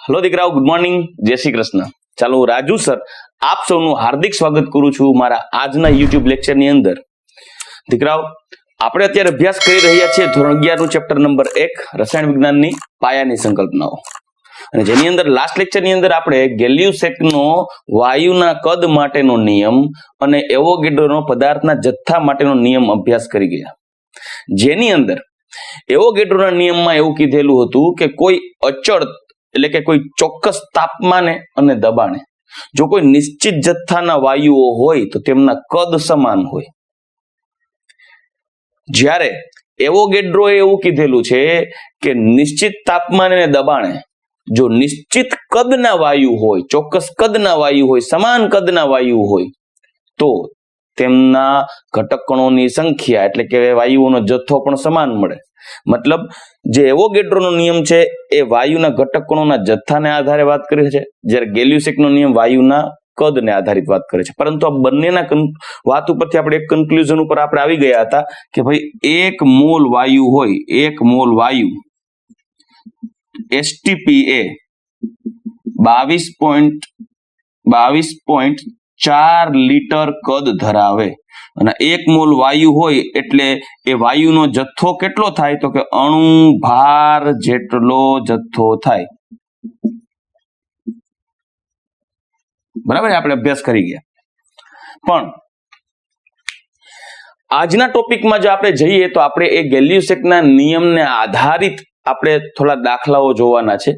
Hello दीकराओ, good morning, जय श्री कृष्ण। ચાલો હું રાજુ સર આપ સૌનું હાર્દિક સ્વાગત કરું છું મારા આજના યુટ્યુબ લેક્ચરની અંદર। દીકરાઓ, આપણે અત્યારે અભ્યાસ કરી રહ્યા છીએ ધોરણ 11 નું ચેપ્ટર નંબર 1 રસાયણ વિજ્ઞાનની પાયાની સંકલ્પનાઓ, અને જેની અંદર લાસ્ટ લેક્ચરની અંદર આપણે ગેલ્યુસેકનો વાયુના કદ માટેનો નિયમ અને એવોગેડ્રોનો પદાર્થના જથ્થા માટેનો નિયમ અભ્યાસ કરી ગયા, જેની અંદર એવોગેડ્રોના નિયમમાં એવું કીધેલું હતું કે કોઈ અચળ એટલે કે કોઈ ચોક્કસ તાપમાને અને દબાણે જો કોઈ નિશ્ચિત જથ્થાના વાયુઓ હોય તો તેમના કદ સમાન હોય। જ્યારે એવોગેડ્રોએ એવું કીધેલું છે કે નિશ્ચિત તાપમાને અને દબાણે જો નિશ્ચિત કદના વાયુ હોય, ચોક્કસ કદના વાયુ હોય, સમાન કદના વાયુ હોય તો તેમના ઘટક કણોની સંખ્યા એટલે કે વાયુઓનો જથ્થો પણ સમાન મળે। મતલબ જે એવોગેડ્રોનો નિયમ છે એ વાયુના ઘટક કણોના જથ્થાને આધારે વાત કરે છે, જ્યારે ગેલ્યુસેકનો નિયમ વાયુના કદને આધારિત વાત કરે છે। પરંતુ આ બંનેના વાત ઉપરથી આપણે એક કન્ક્લુઝન ઉપર આપણે આવી ગયા હતા કે ભાઈ એક મોલ વાયુ હોય, એક મોલ વાયુ STPA 22.4 લીટર કદ ધરાવે અને એક મોલ વાયુ હોય એટલે એ વાયુનો જથ્થો કેટલો થાય તો કે અણુ ભાર જેટલો જથ્થો થાય। બરાબર, આપણે અભ્યાસ કરી ગયા। પણ આજના ટોપિકમાં જો આપણે જઈએ તો આપણે એ ગેલ્યુસેકના નિયમને આધારિત આપણે થોડા દાખલાઓ જોવાના છે,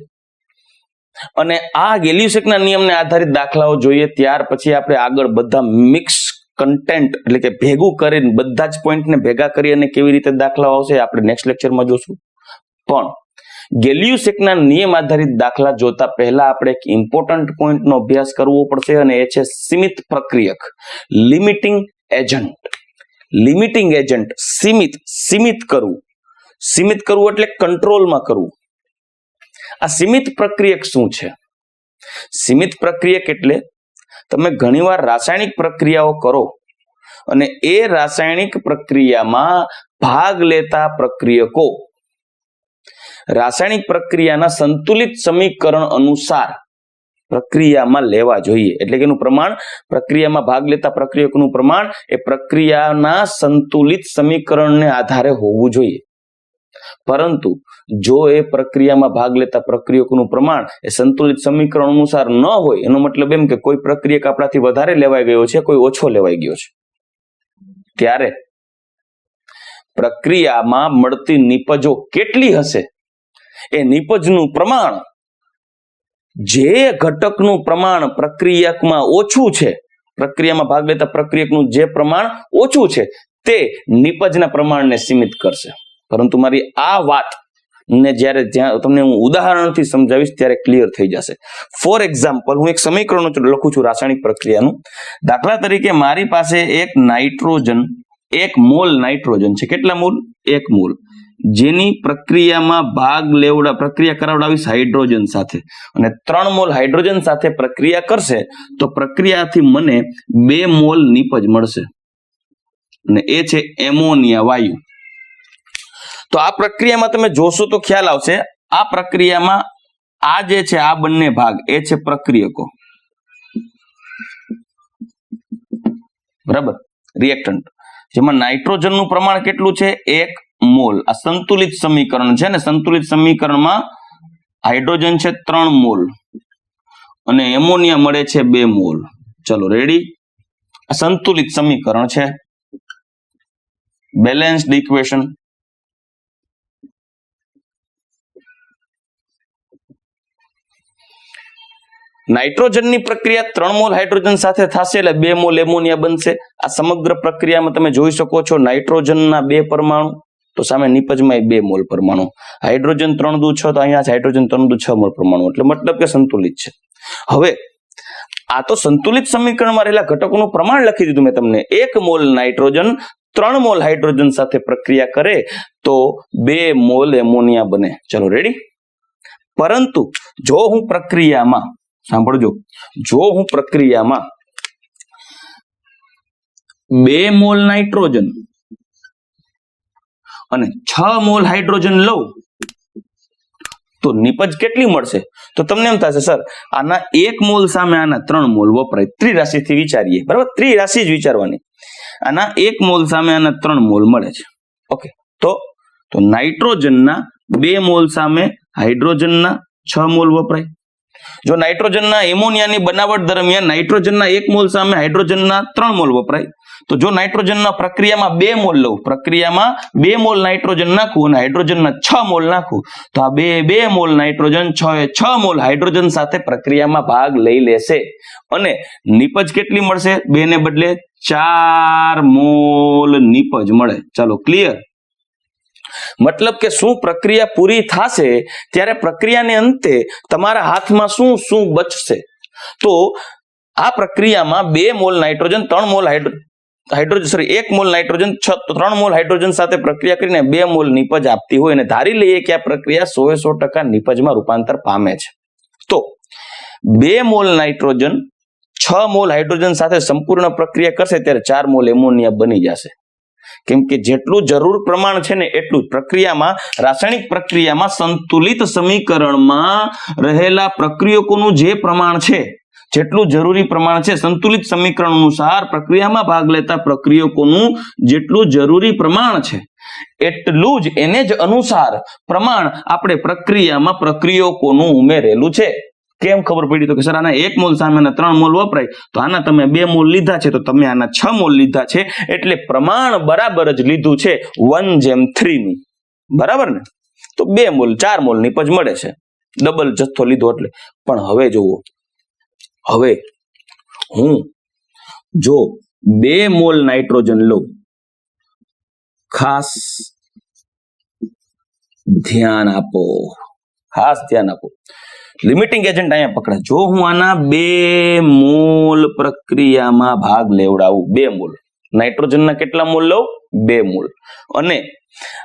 અને આ ગેલ્યુસેકના નિયમને આધારિત દાખલાઓ જોઈએ ત્યાર પછી આપણે આગળ બધા મિક્સ કન્ટેન્ટ એટલે કે ભેગું કરીને બધા જ પોઈન્ટને ભેગા કરી અને કેવી રીતે દાખલાઓ આવશે આપણે નેક્સ્ટ લેક્ચરમાં જોશું। પણ ગેલ્યુસેકના નિયમ આધારિત દાખલા જોતા પહેલા આપણે એક ઇમ્પોર્ટન્ટ પોઈન્ટનો અભ્યાસ કરવો પડશે, અને એ છે સીમિત પ્રક્રિયક, લિમિટિંગ એજન્ટ। લિમિટિંગ એજન્ટ સીમિત કરવું એટલે કંટ્રોલમાં કરવું। આ સીમિત પ્રક્રિયક શું છે? સીમિત પ્રક્રિયક એટલે તમે ઘણીવાર રાસાયણિક પ્રક્રિયાઓ કરો અને એ રાસાયણિક પ્રક્રિયામાં ભાગ લેતા પ્રક્રિયકો રાસાયણિક પ્રક્રિયાના સંતુલિત સમીકરણ અનુસાર પ્રક્રિયામાં લેવા જોઈએ। એટલે કે એનું પ્રમાણ, પ્રક્રિયામાં ભાગ લેતા પ્રક્રિયકોનું પ્રમાણ એ પ્રક્રિયાના સંતુલિત સમીકરણને આધારે હોવું જોઈએ। પરંતુ જો એ પ્રક્રિયામાં ભાગ લેતા પ્રક્રિયકોનું પ્રમાણ એ સંતુલિત સમીકરણ અનુસાર ન હોય, એનો મતલબ એમ કે કોઈ પ્રક્રિયક આપણાથી વધારે લેવાઈ ગયો છે, કોઈ ઓછો લેવાઈ ગયો છે, ત્યારે પ્રક્રિયામાં મળતી નિપજો કેટલી હશે એ નિપજનું પ્રમાણ જે ઘટકનું પ્રમાણ પ્રક્રિયકમાં ઓછું છે, પ્રક્રિયામાં ભાગ લેતા પ્રક્રિયકનું જે પ્રમાણ ઓછું છે તે નિપજના પ્રમાણને સીમિત કરશે। પરંતુ મારી આ વાત ને જ્યારે તમને હું ઉદાહરણથી સમજાવીશ ત્યારે ક્લિયર થઈ જશે। ફોર એક્ઝામ્પલ, હું એક સમીકરણ લખું છું રાસાયણિક પ્રક્રિયાનું। દાખલા તરીકે મારી પાસે એક મોલ નાઇટ્રોજન છે। કેટલા મોલ? 1 મોલ, જેની પ્રક્રિયા કરાવડાવીશ હાઇડ્રોજન સાથે, અને 3 મોલ હાઇડ્રોજન સાથે પ્રક્રિયા કરશે તો પ્રક્રિયાથી મને 2 મોલ નિપજ મળશે, અને એ છે એમોનિયા વાયુ। તો આ પ્રક્રિયામાં તમે જોશો તો ખ્યાલ આવશે, આ પ્રક્રિયામાં આ જે છે આ બંને ભાગ એ છે પ્રક્રિયકો, બરાબર, રિએક્ટન્ટ, જેમાં નાઇટ્રોજનનું પ્રમાણ કેટલું છે? 1 મોલ। આ સંતુલિત સમીકરણ છે ને, સંતુલિત સમીકરણમાં હાઇડ્રોજન છે 3 મોલ અને એમોનિયા મળે છે 2 મોલ। ચલો રેડી, આ સંતુલિત સમીકરણ છે, બેલેન્સ્ડ ઇક્વેશન। નાઇટ્રોજનની પ્રક્રિયા 3 મોલ હાઇડ્રોજન સાથે થશે એટલે 2 મોલ એમોનિયા બનશે। આ સમગ્ર પ્રક્રિયામાં તમે જોઈ શકો છો નાઇટ્રોજનના 2 પરમાણુ તો સામે નિપજમાં 2 મોલ પરમાણુ, હાઇડ્રોજન 3 દુ 6 તો અહીંયા હાઇડ્રોજન 3 દુ 6 મોલ પરમાણુ, એટલે મતલબ કે સંતુલિત છે। હવે આ તો સંતુલિત સમીકરણમાં રહેલા ઘટકોનું પ્રમાણ લખી દીધું મેં તમને। 1 મોલ નાઇટ્રોજન 3 મોલ હાઇડ્રોજન સાથે પ્રક્રિયા કરે તો 2 મોલ એમોનિયા બને। ચલો રેડી। પરંતુ જો હું પ્રક્રિયામાં, સાંભળજો, જો હું પ્રક્રિયામાં 2 મોલ નાઇટ્રોજન અને 6 મોલ હાઇડ્રોજન લઉં તો નિપજ કેટલી મળશે? તો તમને એમ થશે સર આના 1 મોલ સામે આના 3 મોલ વપરાય. ત્રિરાશિથી વિચારીએ, બરાબર? ત્રિરાશિ જ વિચારવાની. આના 1 મોલ સામે આના 3 મોલ મળે છે. ઓકે, તો નાઇટ્રોજનના 2 મોલ સામે હાઇડ્રોજનના 6 મોલ વપરાય. જો નાઇટ્રોજનના એમોનિયાની બનાવટ દરમિયાન નાઇટ્રોજનના 1 મોલ સામે હાઇડ્રોજનના 3 મોલ વપરાય. તો જો નાઇટ્રોજનના પ્રક્રિયામાં 2 મોલ લઉં, પ્રક્રિયામાં 2 મોલ નાઇટ્રોજન નાખું અને હાઇડ્રોજનના 6 મોલ નાખું, તો આ 2 મોલ નાઇટ્રોજન 6 મોલ હાઇડ્રોજન સાથે પ્રક્રિયામાં ભાગ લઈ લેશે અને નિપજ કેટલી મળશે? 2 ને બદલે 4 મોલ નિપજ મળે. ચાલો, ક્લિયર? મતલબ કે શું પ્રક્રિયા પૂરી થશે ત્યારે પ્રક્રિયાને અંતે તમારા હાથમાં શું શું બચશે? તો આ પ્રક્રિયામાં 2 mall nitrogen 3 mall hydrogen 1 mall nitrogen 3 mall hydrogen સાથે પ્રક્રિયા કરીને 2 મોલ નિપજ આપતી હોય અને ધારી લઈએ કે આ પ્રક્રિયા 100% નિપજમાં રૂપાંતર પામે છે. તો 2 મોલ નાઇટ્રોજન 6 મોલ હાઇડ્રોજન સાથે સંપૂર્ણ પ્રક્રિયા કરશે ત્યારે 4 મોલ એમોનિયા બની જશે. કેમ કે જેટલું જરૂર પ્રમાણ છે ને એટલું જ પ્રક્રિયામાં, રાસાયણિક પ્રક્રિયામાં સંતુલિત સમીકરણમાં રહેલા પ્રક્રિયકોનું જે પ્રમાણ છે, જેટલું જરૂરી પ્રમાણ છે, સંતુલિત સમીકરણ અનુસાર પ્રક્રિયામાં ભાગ લેતા પ્રક્રિયકોનું જેટલું જરૂરી પ્રમાણ છે એટલું જ એને જ અનુસાર પ્રમાણ આપણે પ્રક્રિયામાં પ્રક્રિયકોનું ઉમેરેલું છે. કેમ ખબર પડી? તો કે સર આના 1 મોલ સામે 3 મોલ વપરાય, તો આના તમે 2 મોલ લીધા છે, તો તમે આના 6 મોલ લીધા છે, એટલે પ્રમાણ બરાબર જ લીધું છે 1:3 નું, બરાબર ને? તો 2 મોલ 4 મોલ નિપજ મળે છે, ડબલ જથ્થો લીધો એટલે. પણ હવે જુઓ, હવે હું જો 2 મોલ નાઇટ્રોજન લઉં, ખાસ ધ્યાન આપો, ખાસ ધ્યાન આપો. લિમિટિંગ એજન્ટ અહીંયા પકડા. જો હું આના 2 મોલ પ્રક્રિયામાં ભાગ લેવડાવું, 2 મોલ નાઇટ્રોજનના કેટલા મોલ લઉં? 2 મોલ. અને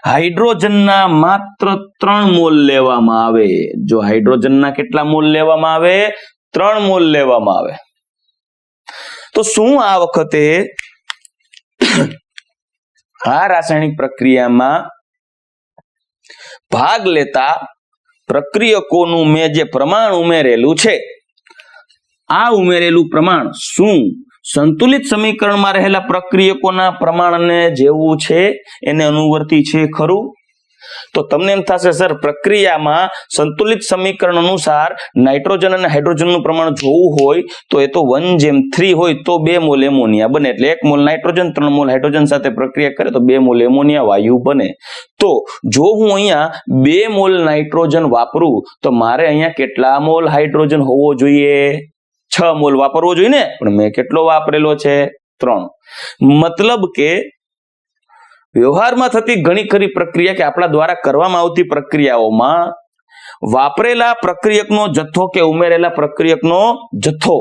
હાઇડ્રોજનના માત્ર 3 મોલ લેવામાં આવે. જો હાઇડ્રોજનના કેટલા મોલ લેવામાં આવે? 3 મોલ લેવામાં આવે. તો શું આ વખતે આ રાસાયણિક પ્રક્રિયામાં ભાગ લેતા પ્રક્રિયકોનું મેં જે પ્રમાણ ઉમેરેલું છે, આ ઉમેરેલું પ્રમાણ શું સંતુલિત સમીકરણમાં રહેલા પ્રક્રિયકોના પ્રમાણને જેવું છે, એને અનુવર્તી છે ખરું? તો તમને એમ થશે સર પ્રક્રિયામાં સંતુલિત સમીકરણ અનુસાર નાઇટ્રોજન અને હાઇડ્રોજનનું પ્રમાણ જોવું હોય તો એ તો 1:3 હોય તો 2 મોલ એમોનિયા બને. એટલે 1 મોલ નાઇટ્રોજન 3 મોલ હાઇડ્રોજન સાથે પ્રક્રિયા કરે તો 2 મોલ એમોનિયા વાયુ બને. તો જો હું અહીંયા 2 મોલ નાઇટ્રોજન વાપરું તો મારે અહીંયા કેટલા મોલ હાઇડ્રોજન હોવો જોઈએ? 6 મોલ વાપરવો જોઈએ ને, પણ મેં કેટલો વાપરેલો છે? 3. મતલબ કે વ્યવહારમાં થતી ઘણી ખરી પ્રક્રિયા કે આપણા દ્વારા કરવામાં આવતી પ્રક્રિયાઓમાં વાપરેલા પ્રક્રિયકનો જથ્થો કે ઉમેરેલા પ્રક્રિયકનો જથ્થો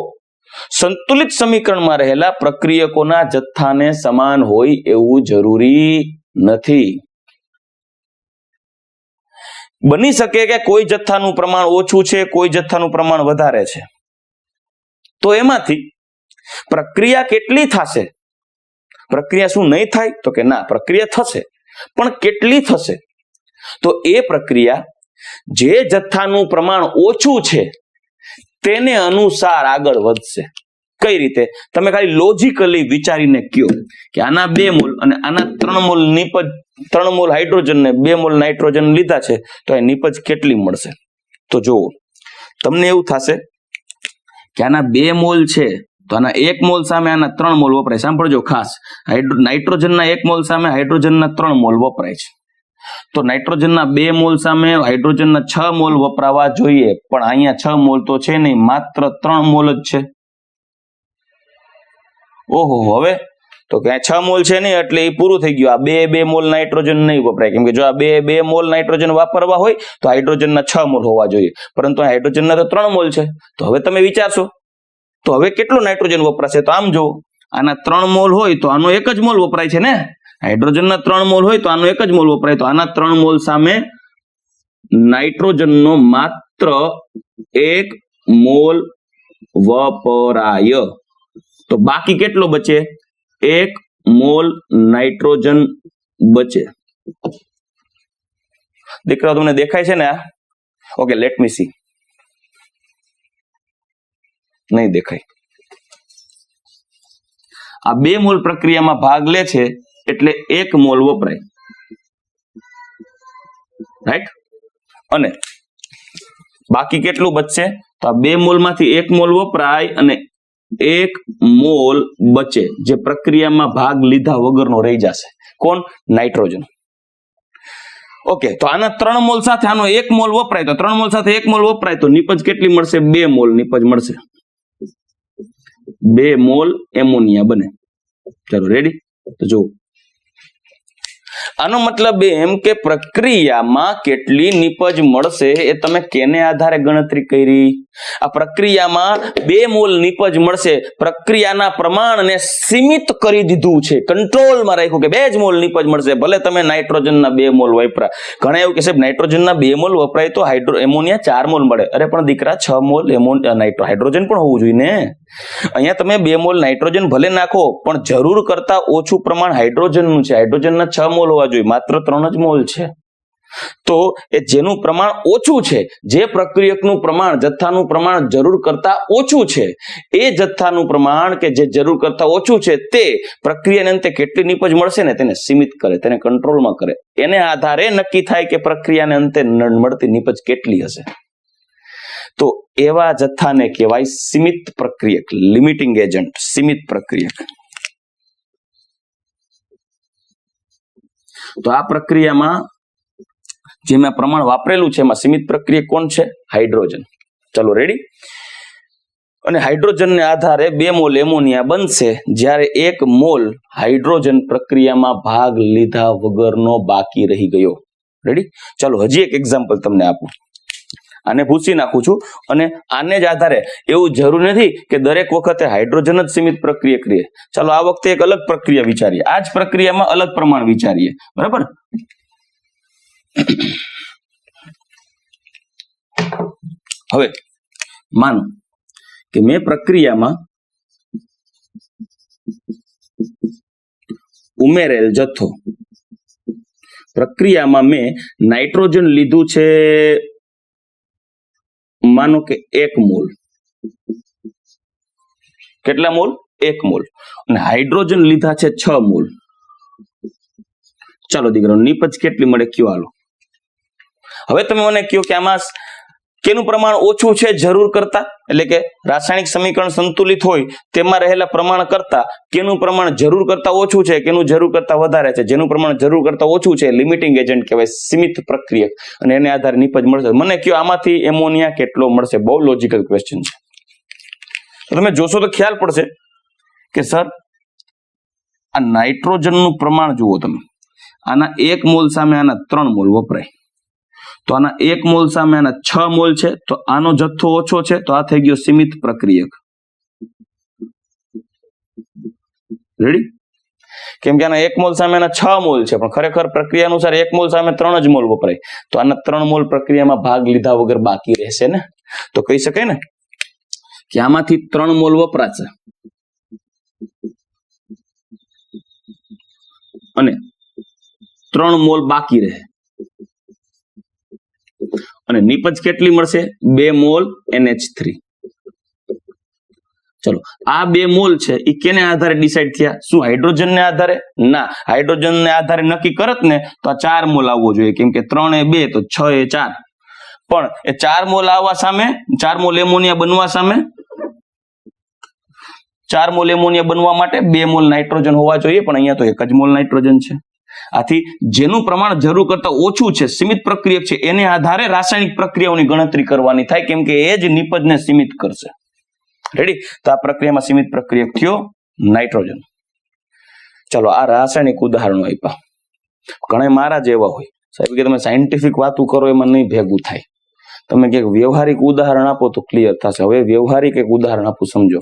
સંતુલિત સમીકરણમાં રહેલા પ્રક્રિયકોના જથ્થાને સમાન હોય એવું જરૂરી નથી. બની શકે કે કોઈ જથ્થાનું પ્રમાણ ઓછું છે, કોઈ જથ્થાનું પ્રમાણ વધારે છે. તો એમાંથી પ્રક્રિયા કેટલી થશે? પ્રક્રિયા શું નહીં થાય? તો કે ના, પ્રક્રિયા થશે, પણ કેટલી થશે? તો એ પ્રક્રિયા જે જથ્થાનું પ્રમાણ ઓછું છે તેને અનુસાર આગળ વધશે. કઈ રીતે? તમે ખાલી લોજિકલી વિચારીને કયો કે આના 2 મોલ અને આના 3 મોલ નિપજ, 3 મોલ હાઇડ્રોજન ને 2 મોલ નાઇટ્રોજન લીધા છે, તો એ નિપજ કેટલી મળશે? તો જુઓ, તમને એવું થશે કે આના 2 મોલ છે તો આના 1 મોલ સામે આના 3 મોલ વપરાય. સાંભળજો ખાસ, નાઇટ્રોજનના 1 મોલ સામે હાઇડ્રોજનના 3 મોલ વપરાય છે. તો નાઇટ્રોજનના 2 મોલ સામે હાઇડ્રોજનના 6 મોલ વપરાવા જોઈએ, પણ અહીંયા 6 મોલ તો છે નહીં, માત્ર 3 મોલ જ છે. ઓહો, હવે તો કે 6 મોલ છે નહીં એટલે એ પૂરું થઈ ગયું. આ 2 મોલ નાઇટ્રોજન નહીં વપરાય, કેમ કે જો આ 2 મોલ નાઇટ્રોજન વાપરવા હોય તો હાઇડ્રોજનના 6 મોલ હોવા જોઈએ, પરંતુ હાઇડ્રોજનના તો 3 મોલ છે. તો હવે તમે વિચારશો તો હવે કેટલો નાઇટ્રોજન વપરાશે? તો આમ જો, આના 3 મોલ હોય તો આનો 1 જ મોલ વપરાય છે ને. હાઇડ્રોજનના 3 મોલ હોય તો આનો 1 જ મોલ વપરાય. તો આના 3 મોલ સામે નાઇટ્રોજનનો માત્ર 1 મોલ વપરાય. તો બાકી કેટલો બચે? 1 મોલ નાઇટ્રોજન બચે. દીકરા તમને દેખાય છે ને? Okay, let me C. નહીં દેખાય. આ 2 મોલ પ્રક્રિયામાં ભાગ લે છે એટલે 1 મોલ વપરાય, રાઈટ? અને બાકી કેટલું બચશે? તો આ 2 મોલ માંથી 1 મોલ વપરાય અને 1 મોલ બચે, જે પ્રક્રિયામાં ભાગ લીધા વગરનો રહી જશે. કોણ? નાઇટ્રોજન. ઓકે, તો આના 3 મોલ સાથે આનો 1 મોલ વપરાય, તો 3 મોલ સાથે 1 મોલ વપરાય તો નીપજ કેટલી મળશે? 2 મોલ નીપજ મળશે. 2 મોલ એમોનિયા બને. ચલો રેડી? તો જો આનો મતલબ એમ કે પ્રક્રિયામાં કેટલી નીપજ મળશે એ તમે કેને આધારે ગણતરી કરી? આ પ્રક્રિયામાં 2 મોલ નીપજ મળશે. પ્રક્રિયાના પ્રમાણને સીમિત કરી દીધું છે, કંટ્રોલમાં રાખ્યું કે 2 જ મોલ નીપજ મળશે. ભલે તમે નાઇટ્રોજનના 2 મોલ વપરા. ઘણા એવું કે સાહેબ નાઇટ્રોજનના 2 મોલ વપરાય તો એમોનિયા 4 મોલ મળે. અરે પણ દીકરા 6 મોલ હાઇડ્રોજન પણ હોવું જોઈએ ને. અહીંયા તમે 2 મોલ નાઇટ્રોજન ભલે નાખો પણ જરૂર કરતા ઓછું પ્રમાણ હાઇડ્રોજનનું છે. હાઇડ્રોજનના 6 મોલ હોવા જોઈએ, માત્ર 3 જ મોલ છે. તો એ જેનું પ્રમાણ ઓછું છે, જે પ્રક્રિયકનું પ્રમાણ જથ્થાનું પ્રમાણ જરૂર કરતા ઓછું છે, એ જથ્થાનું પ્રમાણ કે જે જરૂર કરતા ઓછું છે તે પ્રક્રિયાને અંતે કેટલી નીપજ મળશે ને તેને સીમિત કરે, તેને કંટ્રોલમાં કરે. એને આધારે નક્કી થાય કે પ્રક્રિયાને અંતે મળતી નીપજ કેટલી હશે. તો એવા જથ્થાને કહેવાય સીમિત પ્રક્રિયક, લિમિટિંગ એજન્ટ, સીમિત પ્રક્રિયક. તો આ પ્રક્રિયામાં જે મેં પ્રમાણ વાપરેલું છે એમાં સીમિત પ્રક્રિયક કોણ છે? હાઇડ્રોજન. ચલો રેડી? અને હાઇડ્રોજનને આધારે 2 મોલ એમોનિયા બનશે, જ્યારે 1 મોલ હાઇડ્રોજન પ્રક્રિયામાં ભાગ લીધા વગરનો બાકી રહી ગયો. રેડી? ચલો હજી એક એક્ઝામ્પલ તમને આપું. આને ભૂસી નાખું છું અને આને જ આધારે એવું જરૂરી નથી કે દરેક વખતે હાઇડ્રોજન જ સીમિત પ્રક્રિયક રહે. ચાલો આ વખતે એક અલગ પ્રક્રિયા વિચારીએ. આ જ પ્રક્રિયામાં અલગ પ્રમાણ વિચારીએ. બરાબર? હવે માનો કે મેં પ્રક્રિયામાં ઉમેરેલ જથ્થો, પ્રક્રિયામાં મેં નાઇટ્રોજન લીધું છે માનો કે 1 મોલ. કેટલા મોલ? 1 મોલ. અને હાઇડ્રોજન લીધા છે 6 મોલ. ચાલો દીકરો નીપજ કેટલી મળે કયો? હાલો હવે તમે મને કહો કે આમાં કેનું પ્રમાણ ઓછું છે જરૂર કરતા, એટલે કે રાસાયણિક સમીકરણ સંતુલિત હોય તેમાં રહેલા પ્રમાણ કરતા કેનું પ્રમાણ જરૂર કરતા ઓછું છે, કેનું જરૂર કરતા વધારે છે. જેનું પ્રમાણ જરૂર કરતા ઓછું છે લિમિટિંગ એજન્ટ કહેવાય, સીમિત પ્રક્રિયક, અને એને આધારે નીપજ મળશે. મને કયો આમાંથી એમોનિયા કેટલો મળશે? બહુ લોજિકલ ક્વેશ્ચન છે. તમે જોશો તો ખ્યાલ પડશે કે સર આ નાઇટ્રોજનનું પ્રમાણ જુઓ તમે. આના 1 મોલ સામે આના 3 મોલ વપરાય, તો આના 1 મોલ સામે આના 6 મોલ છે, તો આનો જથ્થો ઓછો છે, તો આ થઈ ગયો સીમિત પ્રક્રિયક. રેડી? કેમ કે આના 1 મોલ સામે આના 6 મોલ છે, પણ ખરેખર પ્રક્રિયા અનુસાર 1 મોલ સામે 3 જ મોલ વપરાય, તો આના 3 મોલ પ્રક્રિયામાં ભાગ લીધા વગર બાકી રહેશે ને. તો કહી શકાય ને કે આમાંથી 3 મોલ વપરાશે અને 3 મોલ બાકી રહે, અને નીપજ કેટલી મળશે? 2 મોલ NH3. ચલો આ 2 મોલ છે એ કેને આધારે ડિસાઈડ થયા? શું હાઇડ્રોજનને આધારે? ના, હાઇડ્રોજનને આધારે નક્કી કરત ને તો આ 4 મોલ આવવો જોઈએ, કેમ કે 3 એ 2 તો 6 એ 4. પણ એ 4 મોલ આવવા સામે, 4 મોલ એમોનિયા બનવા સામે, 4 મોલ એમોનિયા બનવા માટે 2 મોલ નાઇટ્રોજન હોવા જોઈએ, પણ અહીંયા તો 1 જ મોલ નાઇટ્રોજન છે. આથી જેનું પ્રમાણ જરૂર કરતા ઓછું છે, સીમિત પ્રક્રિયક છે, એને આધારે રાસાયણિક પ્રક્રિયાઓની ગણતરી કરવાની થાય, કેમ કે એ જ નીપજને સીમિત કરશે. રેડી? તો આ પ્રક્રિયામાં સીમિત પ્રક્રિયક થયો નાઇટ્રોજન. ચલો આ રાસાયણિક ઉદાહરણો આપ્યા. ઘણા મારા જેવા હોય સાહેબ કે તમે સાયન્ટિફિક વાતો કરો એમાં નહીં ભેગું થાય, તમે ક્યાંક વ્યવહારિક ઉદાહરણ આપો તો ક્લિયર થશે. હવે વ્યવહારિક એક ઉદાહરણ આપું, સમજો.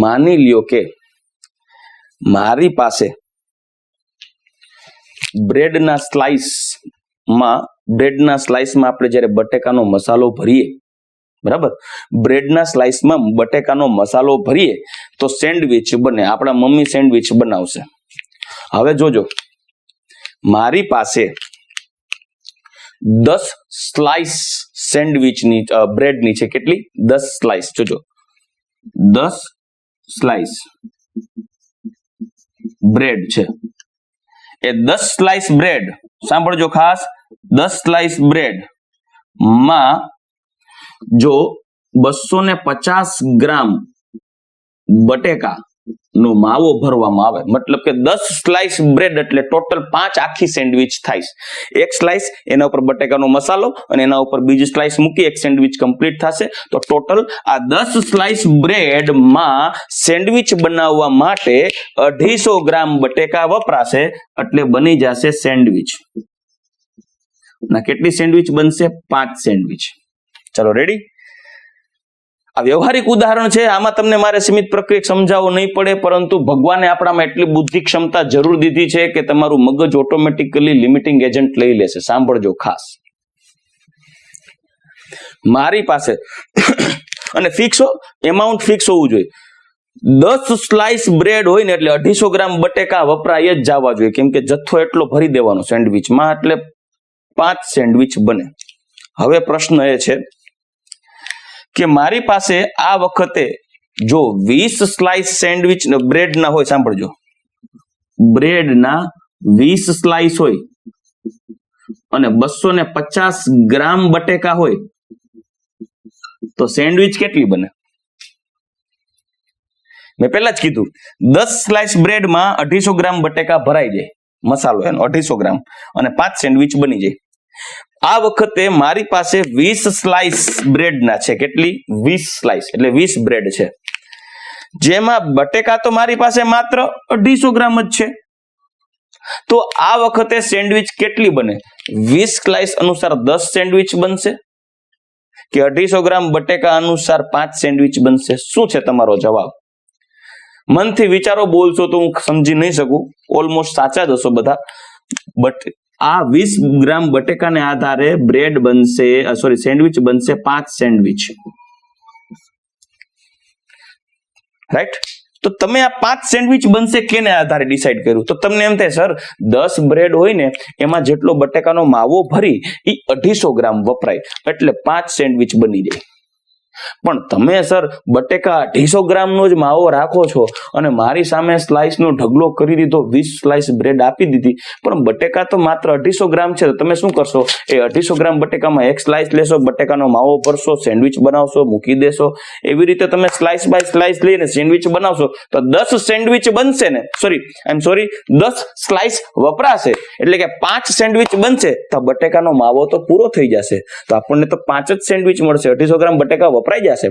માની લ્યો કે મારી પાસે બ્રેડના સ્લાઇસમાં આપણે જ્યારે બટેકાનો મસાલો ભરીએ, બરાબર, બ્રેડના સ્લાઇસમાં બટેકાનો મસાલો ભરીએ તો સેન્ડવિચ બને. આપણા મમ્મી સેન્ડવિચ બનાવશે. હવે જોજો, મારી પાસે 10 સ્લાઇસ સેન્ડવિચની બ્રેડની છે. કેટલી? 10 સ્લાઇસ. જોજો, 10 સ્લાઇસ બ્રેડ છે. એ 10 સ્લાઇસ બ્રેડ, સાંભળજો ખાસ, 10 સ્લાઇસ બ્રેડ માં જો 250 ગ્રામ બટેકા નો માવો ભરવામાં આવે, મતલબ કે 10 સ્લાઇસ બ્રેડ એટલે ટોટલ 5 આખી સેન્ડવિચ થાય. એક સ્લાઇસ, એના ઉપર બટેકાનો મસાલો અને એના ઉપર બીજી સ્લાઇસ મૂકી એક સેન્ડવિચ કમ્પ્લીટ થશે. તો ટોટલ આ 10 સ્લાઇસ બ્રેડમાં સેન્ડવિચ બનાવવા માટે 250 ગ્રામ બટેકા વપરાશે, એટલે બની જશે સેન્ડવિચ. ના કેટલી સેન્ડવિચ બનશે? 5 સેન્ડવિચ. ચલો રેડી. આ વ્યવહારિક ઉદાહરણ છે, આમાં તમને મારે સીમિત પ્રક્રિયા સમજાવવો નહીં પડે, પરંતુ ભગવાને આપણામાં એટલી બુદ્ધિ ક્ષમતા જરૂર દીધી છે કે તમારું મગજ ઓટોમેટિકલી લિમિટિંગ એજન્ટ લઈ લેશે. સાંભળજો ખાસ. મારી પાસે અને ફિક્સ એમાઉન્ટ ફિક્સ હોવું જોઈએ. 10 સ્લાઇસ બ્રેડ હોય ને એટલે 250 ગ્રામ બટેકા વપરાય જ જવા જોઈએ, કેમ કે જથ્થો એટલો ભરી દેવાનો સેન્ડવિચમાં, એટલે 5 સેન્ડવિચ બને. હવે પ્રશ્ન એ છે કે મારી પાસે આ વખતે જો 20 સ્લાઇસ સેન્ડવિચ બ્રેડ ના હોય, સાંભળજો, બ્રેડ ના 20 સ્લાઇસ હોય અને 250 ગ્રામ બટેકા હોય, તો સેન્ડવિચ કેટલી બને? મેં પહેલા જ કીધું 10 સ્લાઇસ બ્રેડમાં 250 ગ્રામ બટેકા ભરાઈ જાય, મસાલો એનો 250 ગ્રામ, અને 5 સેન્ડવિચ બની જાય. આ વખતે મારી પાસે 20 સ્લાઇસ બ્રેડ ના છે. કેટલી? 20 સ્લાઇસ એટલે 20 બ્રેડ છે, જેમાં બટેકા તો મારી પાસે માત્ર 250 ગ્રામ જ છે. તો આ વખતે સેન્ડવિચ કેટલી બને? 20 સ્લાઇસ અનુસાર 10 સેન્ડવિચ બનશે કે 250 ગ્રામ બટેકા અનુસાર 5 સેન્ડવિચ બનશે? શું છે તમારો જવાબ? મનથી વિચારો, બોલશો તો હું સમજી નહીં શકું. ઓલમોસ્ટ સાચા જ હશો બધા, બટ આ 20 ગ્રામ બટેકાને આધારે બ્રેડ બનશે, સોરી સેન્ડવિચ બનશે 5 સેન્ડવિચ. રાઈટ? તો તમે આ 5 સેન્ડવિચ બનશે કેને આધારે ડિસાઈડ કર્યું? તો તમને એમ થાય સર 10 બ્રેડ હોય ને એમાં જેટલો બટેકાનો માવો ભરી એ 250 ગ્રામ વપરાય, એટલે 5 સેન્ડવિચ બની જાય. પણ તમે સર બટેકા 250 ગ્રામનો જ માવો રાખો છો અને મારી સામે સ્લાઇસ નો ઢગલો કરી દીધો, 20 સ્લાઇસ બ્રેડ આપી દીધી, પણ બટેકા તો માત્ર 250 ગ્રામ છે. તો તમે શું કરશો? એ 250 ગ્રામ બટેકામાં એક સ્લાઇસ લેશો, બટેકાનો માવો ભરશો, સેન્ડવિચ બનાવશો, મૂકી દેશો. એવી રીતે તમે સ્લાઇસ બાય સ્લાઇસ લઈને સેન્ડવિચ બનાવશો તો 10 સેન્ડવિચ બનશે ને, સોરી 10 સ્લાઇસ વપરાશે, એટલે કે 5 સેન્ડવિચ બનશે. તો બટેકાનો માવો તો પૂરો થઈ જશે, તો આપણને તો 5 જ સેન્ડવિચ મળશે, 250 ગ્રામ બટેકા વપરાઈ જશે.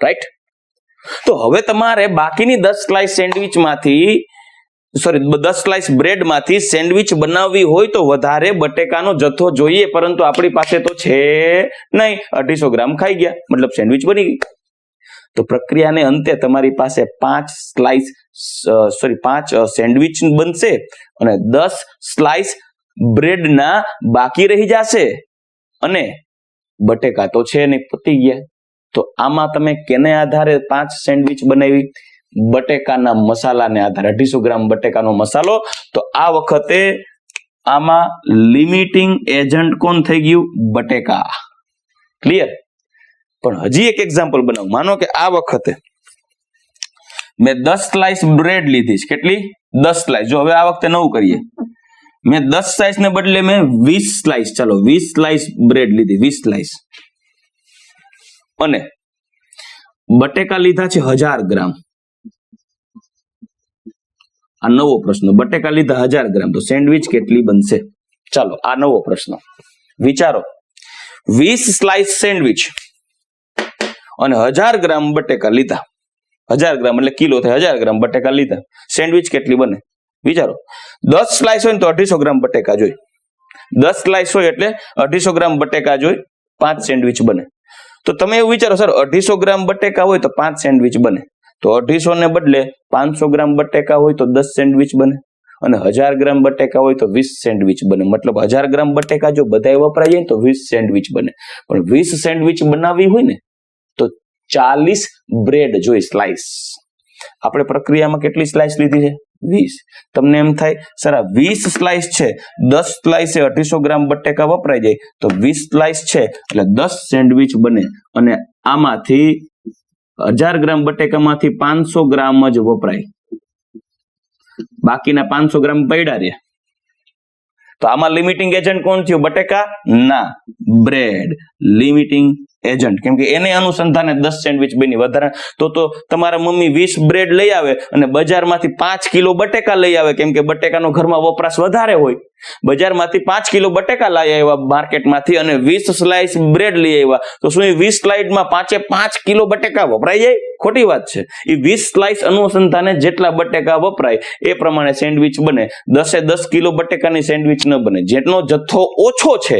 રાઈટ? તો હવે તમારે બાકીની 10 સ્લાઇસ સેન્ડવિચમાંથી, સોરી 10 સ્લાઇસ બ્રેડમાંથી સેન્ડવિચ બનાવવી હોય તો વધારે બટેકાનો જથ્થો જોઈએ, પરંતુ આપણી પાસે તો છે નહીં. 250 ગ્રામ ખાઈ ગયા, મતલબ સેન્ડવિચ બની ગઈ. તો પ્રક્રિયાને અંતે તમારી પાસે 5 સેન્ડવિચ બનશે અને 10 સ્લાઇસ બ્રેડના બાકી રહી જશે, અને બટેકા તો છે ને પતી ગયા. તો આમાં તમે કેને આધારે 5 સેન્ડવિચ બનાવી? બટેકાના મસાલાને આધારે, 250 ગ્રામ બટેકાનો મસાલો. તો આ વખતે આમાં લિમિટિંગ એજન્ટ કોણ થઈ ગયું? બટેકા. ક્લિયર? પણ હજી એક એક્ઝામ્પલ બનાવો. માનો કે આ વખતે મેં 10 સ્લાઇસ બ્રેડ લીધી છે. કેટલી? 10 સ્લાઇસ. જો હવે આ વખતે નવું કરીએ, મેં 10 સ્લાઇસ ને બદલે મેં 20 સ્લાઇસ, ચાલો 20 સ્લાઇસ બ્રેડ લીધી, 20 સ્લાઇસ, અને બટેકા લીધા છે 1000 ગ્રામ. આ નવો પ્રશ્ન. બટેકા લીધા 1000 ગ્રામ, તો સેન્ડવિચ કેટલી બનશે? ચાલો આ નવો પ્રશ્ન વિચારો. 20 સ્લાઇસ સેન્ડવિચ અને 1000 ગ્રામ બટેકા લીધા. 1000 ગ્રામ એટલે કિલો થાય, 1000 ગ્રામ બટેકા લીધા, સેન્ડવિચ કેટલી બને? વિચારો. 10 સ્લાઇસ હોય ને તો 250 ગ્રામ બટેકા જોઈ, 10 સ્લાઇસ હોય એટલે 250 ગ્રામ બટેકા જોઈ, 5 સેન્ડવિચ બને. તો તમે એવું વિચારો સર 250 ગ્રામ બટેકા હોય તો 5 સેન્ડવિચ બને, તો 250 ને બદલે 500 ગ્રામ બટેકા હોય તો 10 સેન્ડવિચ બને, અને 1000 ગ્રામ બટેકા હોય તો 20 સેન્ડવિચ બને. મતલબ 1000 ગ્રામ બટેકા જો બધાય વપરાય જાય તો 20 સેન્ડવિચ બને. પણ 20 સેન્ડવિચ બનાવવી હોય ને તો 40 બ્રેડ જોઈ સ્લાઇસ. આપણે પ્રક્રિયામાં કેટલી સ્લાઇસ લીધી છે? 20. તમને એમ થાય સર આ 20 સ્લાઇસ છે, 10 સ્લાઇસે 250 ગ્રામ બટેકા વપરાઈ જાય તો 20 સ્લાઇસ છે એટલે 10 સેન્ડવિચ બને, અને આમાંથી 1000 ગ્રામ બટેકામાંથી 500 ગ્રામ જ વપરાય, બાકીના 500 ગ્રામ પડ્યા રહે. તો આમાં લિમિટિંગ એજન્ટ કોણ થયું? બટેકા? ના, બ્રેડ લિમિટિંગ એજન્ટ. કેમ કે એને અનુસંધાને 10 સેન્ડવિચ બની. વધારે તો તમારા મમ્મી 20 બ્રેડ લઈ આવે અને બજારમાંથી 5 કિલો બટેકા લઈ આવે, કેમ કે બટેકાનો ઘરમાં વપરાશ વધારે હોય. બજારમાંથી 5 કિલો બટેકા લઈ આવ્યા માર્કેટમાંથી અને 20 સ્લાઇસ બ્રેડ લઈ આવ્યા, તો શું એ 20 સ્લાઇડમાં 5 કિલો બટેકા વપરાઈ જાય? ખોટી વાત છે. એ 20 સ્લાઇસ અનુસંધાને જેટલા બટેકા વપરાય એ પ્રમાણે સેન્ડવિચ બને. 10 કિલો બટેકાની સેન્ડવિચ ન બને. જેટલો જથ્થો ઓછો છે,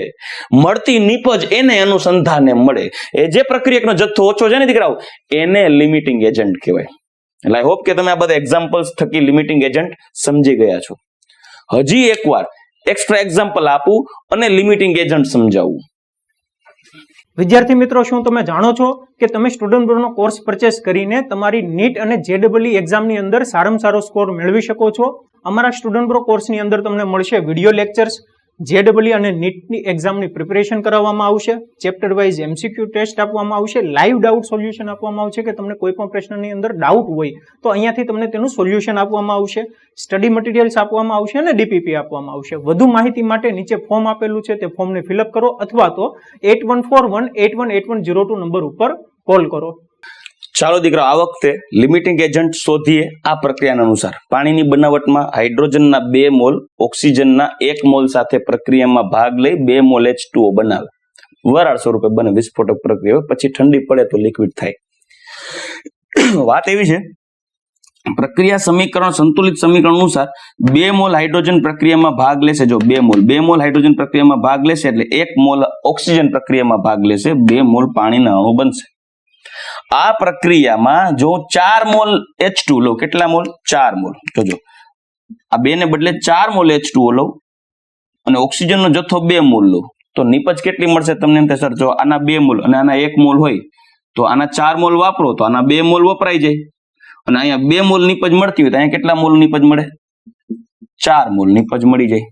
મળતી નીપજ એને અનુસંધાને મળે. એ જે પ્રક્રિયકનો જથ્થો ઓછો છે ને દીકરાઓ, એને લિમિટિંગ એજન્ટ કહેવાય. એટલે આઈ હોપ કે તમે આ બધા એક્ઝામ્પલ્સ થકી લિમિટિંગ એજન્ટ સમજી ગયા છો. હજી એકવાર એક્સ્ટ્રા એક્ઝામ્પલ આપું અને લિમિટિંગ એજન્ટ સમજાવું. વિદ્યાર્થી મિત્રો, શું તમે જાણો છો કે તમે સ્ટુડન્ટ બ્રોનો કોર્સ પરચેસ કરીને તમારી નીટ અને JEE એક્ઝામની અંદર સારામાં સારો સ્કોર મેળવી શકો છો? અમારા સ્ટુડન્ટ બ્રો કોર્સની અંદર તમને મળશે વિડીયો લેક્ચર્સ, JEE અને નીટની એક્ઝામની પ્રિપેરેશન કરાવવામાં આવશે, ચેપ્ટર વાઇઝ MCQ ટેસ્ટ આપવામાં આવશે, લાઈવ ડાઉટ સોલ્યુશન આપવામાં આવશે કે તમને કોઈ પણ પ્રશ્નની અંદર ડાઉટ હોય તો અહીંયાથી તમને તેનું સોલ્યુશન આપવામાં આવશે, સ્ટડી મટીરિયલ્સ આપવામાં આવશે અને DPP આપવામાં આવશે. વધુ માહિતી માટે નીચે ફોર્મ આપેલું છે, તે ફોર્મને ફિલઅપ કરો અથવા તો 8141818102 નંબર ઉપર કોલ કરો. ચાલો દીકરા, આ વખતે લિમિટિંગ એજન્ટ શોધીએ. આ પ્રક્રિયા અનુસાર પાણીની બનાવટમાં હાઇડ્રોજનના 2 મોલ ઓક્સિજનના 1 મોલ સાથે પ્રક્રિયામાં ભાગ લઈ 2 મોલ H2O બનાવે. વરાળ સ્વરૂપે બને, વિસ્ફોટક પ્રક્રિયા. પછી ઠંડી પડે તો લિક્વિડ થાય. વાત એવી છે, પ્રક્રિયા સમીકરણ સંતુલિત સમીકરણ અનુસાર 2 મોલ હાઇડ્રોજન પ્રક્રિયામાં ભાગ લેશે. જો 2 મોલ હાઇડ્રોજન પ્રક્રિયામાં ભાગ લેશે એટલે 1 મોલ ઓક્સિજન પ્રક્રિયામાં ભાગ લેશે, 2 મોલ પાણીના અણુ બનશે. આ પ્રક્રિયામાં જો 4 મોલ H2 લો, કેટલા મોલ? 4 મોલ. જોજો, આ 2 ને બદલે 4 મોલ H2O લો અને ઓક્સિજનનો જથ્થો 2 મોલ લો, તો નિપજ કેટલી મળશે? તમને એમ થાય સર જો આના 2 મોલ અને આના 1 મોલ હોય તો આના 4 મોલ વાપરો તો આના 2 મોલ વપરાઈ જાય, અને અહીંયા 2 મોલ નિપજ મળતી હોય તો અહીંયા કેટલા મોલ નિપજ મળે? 4 મોલ નિપજ મળી જાય.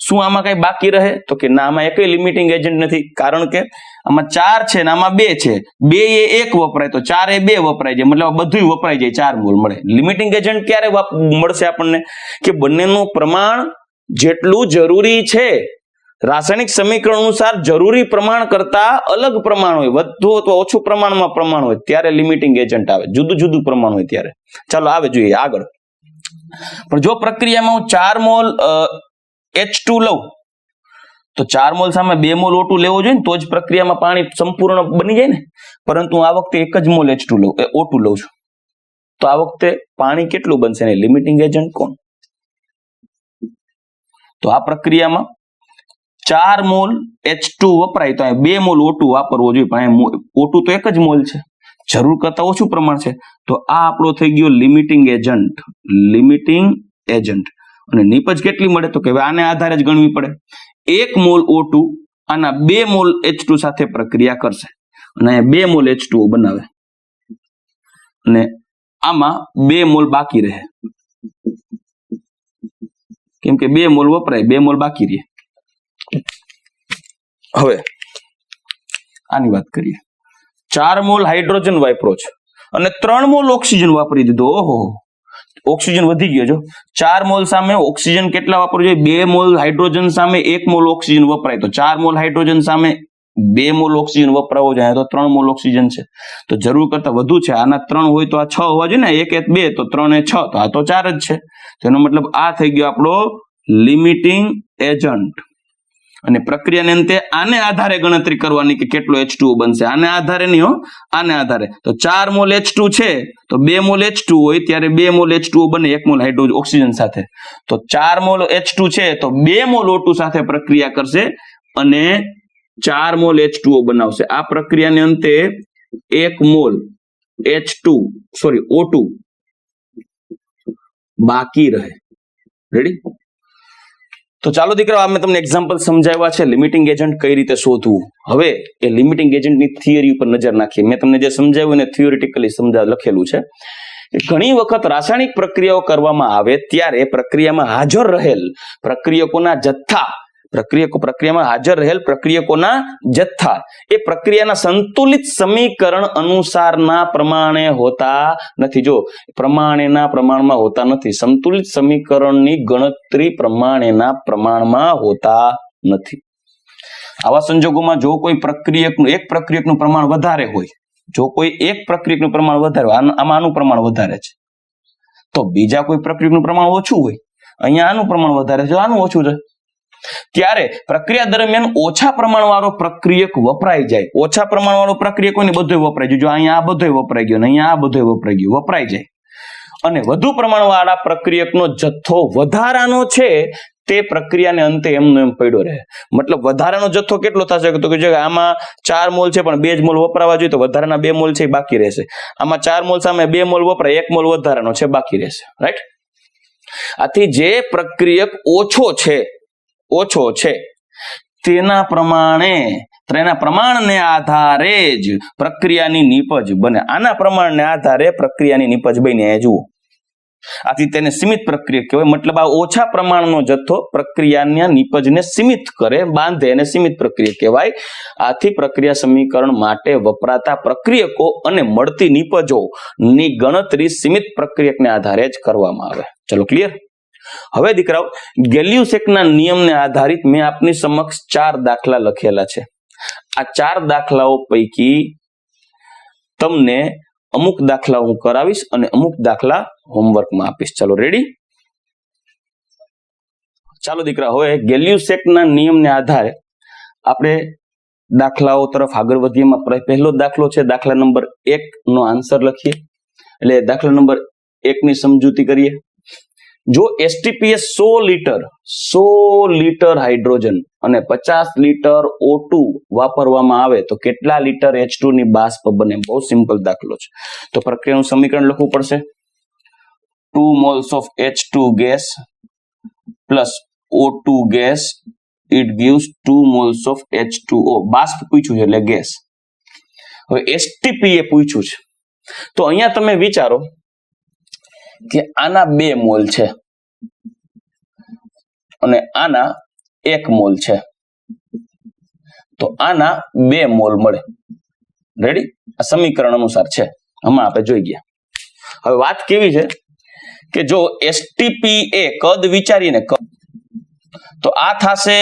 શું આમાં કઈ બાકી રહે? તો કે ના, આમાં એકય લિમિટિંગ એજન્ટ નથી, કારણ કે આમાં 4 છે ને આમાં 2 છે. 2 એ 1 વપરાય તો 4 એ 2 વપરાય જાય, મતલબ બધું વપરાઈ જાય, 4 મોલ મળે. લિમિટિંગ એજન્ટ ક્યારે મળશે આપણને? કે બંનેનું પ્રમાણ જેટલું જરૂરી છે, રાસાયણિક સમીકરણ અનુસાર જરૂરી પ્રમાણ કરતા અલગ પ્રમાણ હોય, વધુ અથવા ઓછું પ્રમાણમાં પ્રમાણ હોય, ત્યારે લિમિટિંગ એજન્ટ આવે. જુદું જુદું પ્રમાણ હોય ત્યારે. ચાલો આવે જોઈએ આગળ. પણ જો પ્રક્રિયામાં હું 4 મોલ H2 લઉં તો 4 મોલ સામે 2 મોલ O2 લેવો જોઈએ ને, તો જ પ્રક્રિયામાં પાણી સંપૂર્ણ બની જાય ને. પરંતુ આ વખતે 1 જ મોલ O2 લઉં છું, તો આ વખતે પાણી કેટલું બનશે ને લિમિટિંગ એજન્ટ કોણ? તો આ પ્રક્રિયામાં 4 મોલ H2 વપરાય તો 2 મોલ O2 વાપરવો જોઈએ, પણ O2 તો 1 જ મોલ છે, જરૂર કરતા ઓછું પ્રમાણ છે. તો આ આપણો થઈ ગયો લિમિટિંગ એજન્ટ. અને નિપજ કેટલી મળે? તો કે આને આધારે જ ગણવી પડે. 1 મોલ O2 આના 2 મોલ H2 સાથે પ્રક્રિયા કરશે અને અહીંયા 2 મોલ H2O બનાવે અને આમાં 2 મોલ બાકી રહે, કેમ કે 2 મોલ વપરાય, 2 મોલ બાકી રહે. હવે આની વાત કરીએ. 4 મોલ હાઇડ્રોજન વાપરો છે અને 3 મોલ ઓક્સિજન વાપરી દીધો. ઓહો, ઓક્સિજન વધી ગયો. જો 4 મોલ સામે ઓક્સિજન કેટલા વાપરવું જોઈએ? 2 મોલ હાઇડ્રોજન સામે 1 મોલ ઓક્સિજન વપરાય, તો 4 મોલ હાઇડ્રોજન સામે 2 મોલ ઓક્સિજન વપરાવો જોઈએ, તો 3 મોલ ઓક્સિજન છે, તો જરૂર કરતા વધુ છે. આના 3 હોય તો આ 6 હોવા જોઈએ ને, 1 2 તો 3 એ 6, તો આ તો 4 જ છે. તેનો મતલબ આ થઈ ગયો આપણો લિમિટિંગ એજન્ટ. અને પ્રક્રિયાને અંતે આને આધારે ગણતરી કરવાની કે કેટલો H2O બનશે, આને આધારે નહીં હો, આને આધારે. તો 4 મોલ H2 છે તો 2 મોલ H2 હોય ત્યારે 2 મોલ H2O બને 1 મોલ હાઇડ્રોજન ઓક્સિજન સાથે. તો 4 મોલ H2 છે તો 2 મોલ O2 સાથે પ્રક્રિયા કરશે અને 4 મોલ H2O બનાવશે. આ પ્રક્રિયાને અંતે 1 મોલ O2 બાકી રહે. રેડી? તો ચાલો દીકરા, મેં તમને એક્ઝામ્પલ સમજાવ્યા છે લિમિટિંગ એજન્ટ કઈ રીતે શોધવું. હવે એ લિમિટિંગ એજન્ટની થિયરી ઉપર નજર નાખીએ. મેં તમને જે સમજાવ્યું એને થિયોરિટિકલી લખેલું છે કે ઘણી વખત રાસાયણિક પ્રક્રિયાઓ કરવામાં આવે ત્યારે પ્રક્રિયામાં હાજર રહેલ પ્રક્રિયકોના જથ્થા એ પ્રક્રિયાના સંતુલિત સમીકરણ અનુસારના પ્રમાણે હોતા નથી. જો પ્રમાણેના પ્રમાણમાં હોતા નથી, સંતુલિત સમીકરણની ગણતરી પ્રમાણેના પ્રમાણમાં હોતા નથી. આવા સંજોગોમાં જો કોઈ એક પ્રક્રિયકનું પ્રમાણ વધારે હોય, જો કોઈ એક પ્રક્રિયકનું પ્રમાણ વધારે હોય, આમાં આનું પ્રમાણ વધારે છે તો બીજા કોઈ પ્રક્રિયકનું પ્રમાણ ઓછું હોય, અહીંયા આનું પ્રમાણ વધારે છે, આનું ઓછું છે, ત્યારે પ્રક્રિયા દરમિયાન ઓછા પ્રમાણવાળો પ્રક્રિયક વપરાઈ જાય. ઓછા પ્રમાણવાળો પ્રક્રિયક હોય ને બધું વપરાઈ જાય. જો અહીંયા આ બધું વપરાઈ ગયો, અહીંયા આ બધું વપરાઈ જાય. અને વધુ પ્રમાણવાળા પ્રક્રિયકનો જથ્થો વધારાનો છે તે પ્રક્રિયાને અંતે એમનો એમ પડ્યો રહે. મતલબ વધારાનો જથ્થો કેટલો થશે તો કે આમાં 4 મોલ છે પણ 2 જ મોલ વપરાવા જોઈએ, તો વધારાના 2 મોલ છે એ બાકી રહેશે. આમાં 4 મોલ સામે 2 મોલ વપરાય, 1 મોલ વધારાનો છે બાકી રહેશે. રાઈટ? આથી જે પ્રક્રિયક ઓછો છે તેના પ્રમાણને આધારે જ પ્રક્રિયાની નીપજ બને. આના પ્રમાણને આધારે પ્રક્રિયાની નીપજ બની. જુઓ, આથી તેને સીમિત પ્રક્રિયા કહેવાય. મતલબ આ ઓછા પ્રમાણનો જથ્થો પ્રક્રિયાના નીપજને સીમિત કરે, બાંધે, અને સીમિત પ્રક્રિયા કહેવાય. આથી પ્રક્રિયા સમીકરણ માટે વપરાતા પ્રક્રિયકો અને મળતી નીપજોની ગણતરી સીમિત પ્રક્રિયકને આધારે જ કરવામાં આવે. ચલો, ક્લિયર? હવે દીકરાઓ, ગેલ્યુસેકના નિયમને આધારિત મેં આપની સમક્ષ 4 દાખલા લખેલા છે. આ 4 દાખલાઓ પૈકી તમને અમુક દાખલા હું કરાવીશ અને અમુક દાખલા હોમવર્કમાં આપીશ. ચલો, રેડી? ચાલો દીકરા, હવે ગેલ્યુસેકના નિયમને આધારે આપણે દાખલાઓ તરફ આગળ વધીએ. એમાં પહેલો દાખલો છે દાખલા નંબર 1 નો આન્સર લખીએ. એટલે દાખલા નંબર 1 ની સમજૂતી કરીએ. જો એસટીપીએસ 100 લીટર હાઇડ્રોજન અને 50 લીટર O2 વાપરવામાં આવે તો કેટલા લીટર H2 ની બાષ્પ બને? બહુ સિમ્પલ દાખલો છે. તો પ્રક્રિયાનું સમીકરણ લખવું પડશે. 2 moles of H2 gas plus O2 gas, it gives 2 moles of H2O. બાષ્પ પૂછ્યું છે એટલે ગેસ. હવે એસટીપી પૂછ્યું છે તો અહીંયા તમે વિચારો કે આના 2 મોલ છે અને આના 1 મોલ છે, તો આના 2 મોલ મળે. રેડી? આ સમીકરણ અનુસાર છે, હમણાં આપણે જોઈ ગયા. હવે વાત કેવી છે કે જો એસટીપી એ કદ વિચારીને તો આ થશે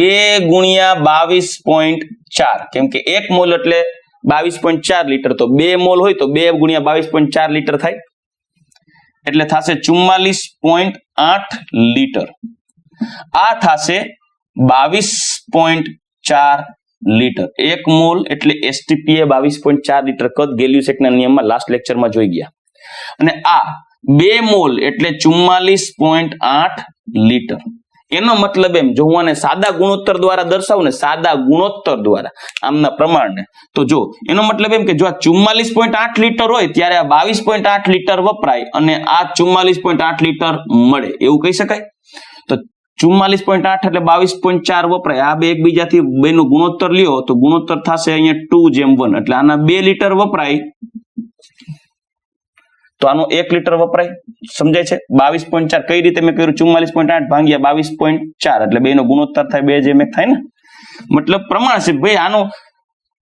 2 ગુણ્યા 22.4, કેમ કે 1 મોલ એટલે 22.4 લીટર, તો 2 મોલ હોય તો 2 ગુણ્યા 22.4 લીટર થાય, એટલે થશે 44.8 લીટર. આ થશે 22.4 લીટર. 1 મોલ એટલે એસટીપી એ 22.4 લીટર કદ ગેલ્યુસેકના નિયમમાં લાસ્ટ લેક્ચરમાં જોઈ ગયા. અને આ 2 મોલ એટલે 44.8 લીટર. એનો મતલબ એમ, જો હું આને સાદા ગુણોત્તર દ્વારા દર્શાવું ને, સાદા ગુણોત્તર દ્વારા આમના પ્રમાણને, તો જો એનો મતલબ એમ કે જો આ 44.8 લીટર હોય ત્યારે આ 22.8 લીટર વપરાય અને આ 44.8 લીટર મળે, એવું કહી શકાય? તો 44.8 એટલે 22.4 વપરાય. આ બે એકબીજાથી બેનો ગુણોત્તર લ્યો તો ગુણોત્તર થશે અહીંયા 2:1, એટલે આના 2 લીટર વપરાય તો આનો 1 લીટર વપરાય. સમજાય છે? 22.4 કઈ રીતે મેં કર્યું? 44.8 ભાગ્યા 22.4 એટલે બેનો ગુણોત્તર થાય 2:1 થાય ને. મતલબ પ્રમાણ છે ભાઈ. આનો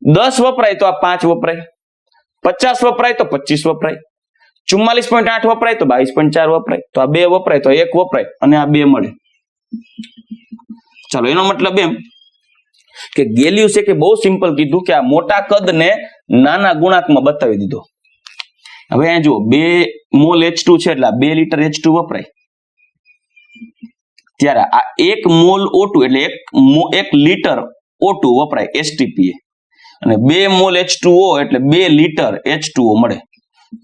10 વપરાય તો આ 5 વપરાય, 50 વપરાય તો 25 વપરાય, 44.8 વપરાય તો 22.4 વપરાય, તો આ 2 વપરાય તો 1 વપરાય અને આ 2 મળે. ચાલો, એનો મતલબ એમ કે ગેલ્યુસેકે બહુ સિમ્પલ કીધું કે આ મોટા કદને નાના ગુણાંકમાં બતાવી દીધો. હવે અહીંયા જુઓ, 2 મોલ H2 છે એટલે 2 લીટર H2 વપરાય, ત્યારે આ 1 મોલ O2 એટલે 1 લીટર O2 વપરાય એસટીપી, અને 2 મોલ H2O એટલે 2 લીટર H2O મળે.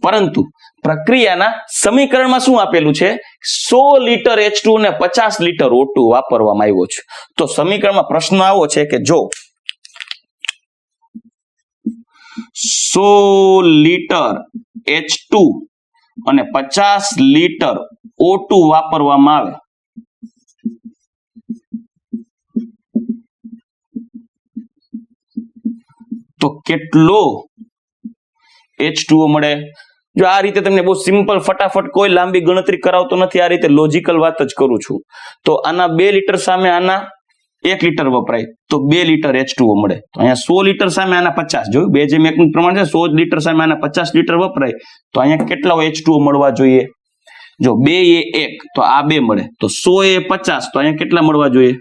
પરંતુ પ્રક્રિયાના સમીકરણમાં શું આપેલું છે? 100 લીટર H2 ને 50 લીટર O2 વાપરવામાં આવ્યો છે. તો સમીકરણમાં પ્રશ્ન આવો છે કે જો 100 લીટર H2 અને 50 લીટર O2 વાપરવામાં આવે તો કેટલો H2O મળે? જો આ રીતે તમને બહુ સિમ્પલ ફટાફટ કોઈ લાંબી ગણતરી કરાવતો નથી, આ રીતે લોજિકલ વાત જ કરું છું. તો આના 2 લીટર સામે આના 1 લીટર વપરાય તો 2 લીટર H2O મળે. તો અહીંયા 100 લીટર સામે આના 50, જોયું 2:1 નું પ્રમાણ છે, 100 લીટર સામે આના 50 લીટર વપરાય તો અહીંયા કેટલા H2O મળવા જોઈએ? જો 2 એ 1 તો આ 2 મળે, તો 100 એ 50 તો અહીંયા કેટલા મળવા જોઈએ?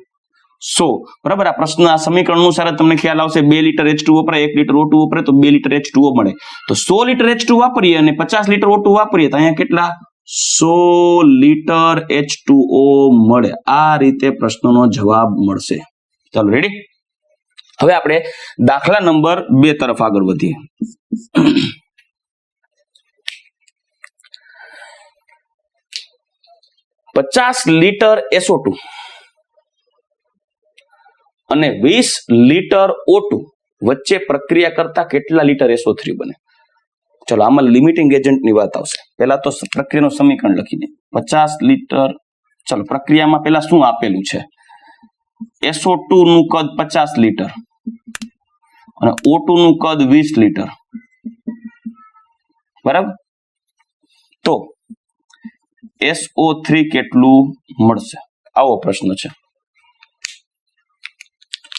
100. બરાબર. આ પ્રશ્ન આ સમીકરણ અનુસાર તમને ખ્યાલ આવશે. 2 લીટર H2O વપરાય, 1 લીટર O2 વપરાય તો 2 લીટર H2O મળે. તો 100 લીટર H2 વાપરીએ અને 50 લીટર O2 વાપરીએ તો અહીંયા કેટલા? 100 લીટર H2O મળે. આ રીતે પ્રશ્નનો જવાબ મળશે. ચાલો રેડી. હવે આપણે દાખલા નંબર 2 તરફ આગળ વધીએ. $50 લીટર SO2 અને 20 લીટર O2 વચ્ચે પ્રક્રિયા કરતા કેટલા લીટર SO3 બને? ચલો આમાં લિમિટિંગ એજન્ટની વાત આવશે. પહેલા તો પ્રક્રિયાનું સમીકરણ લખીને 50 લીટર, ચલો પ્રક્રિયામાં પહેલા શું આપેલું છે? SO2 નું કદ 50 લીટર અને O2 નું કદ 20 લીટર. બરાબર. તો SO3 કેટલું મળશે? આવો પ્રશ્ન છે.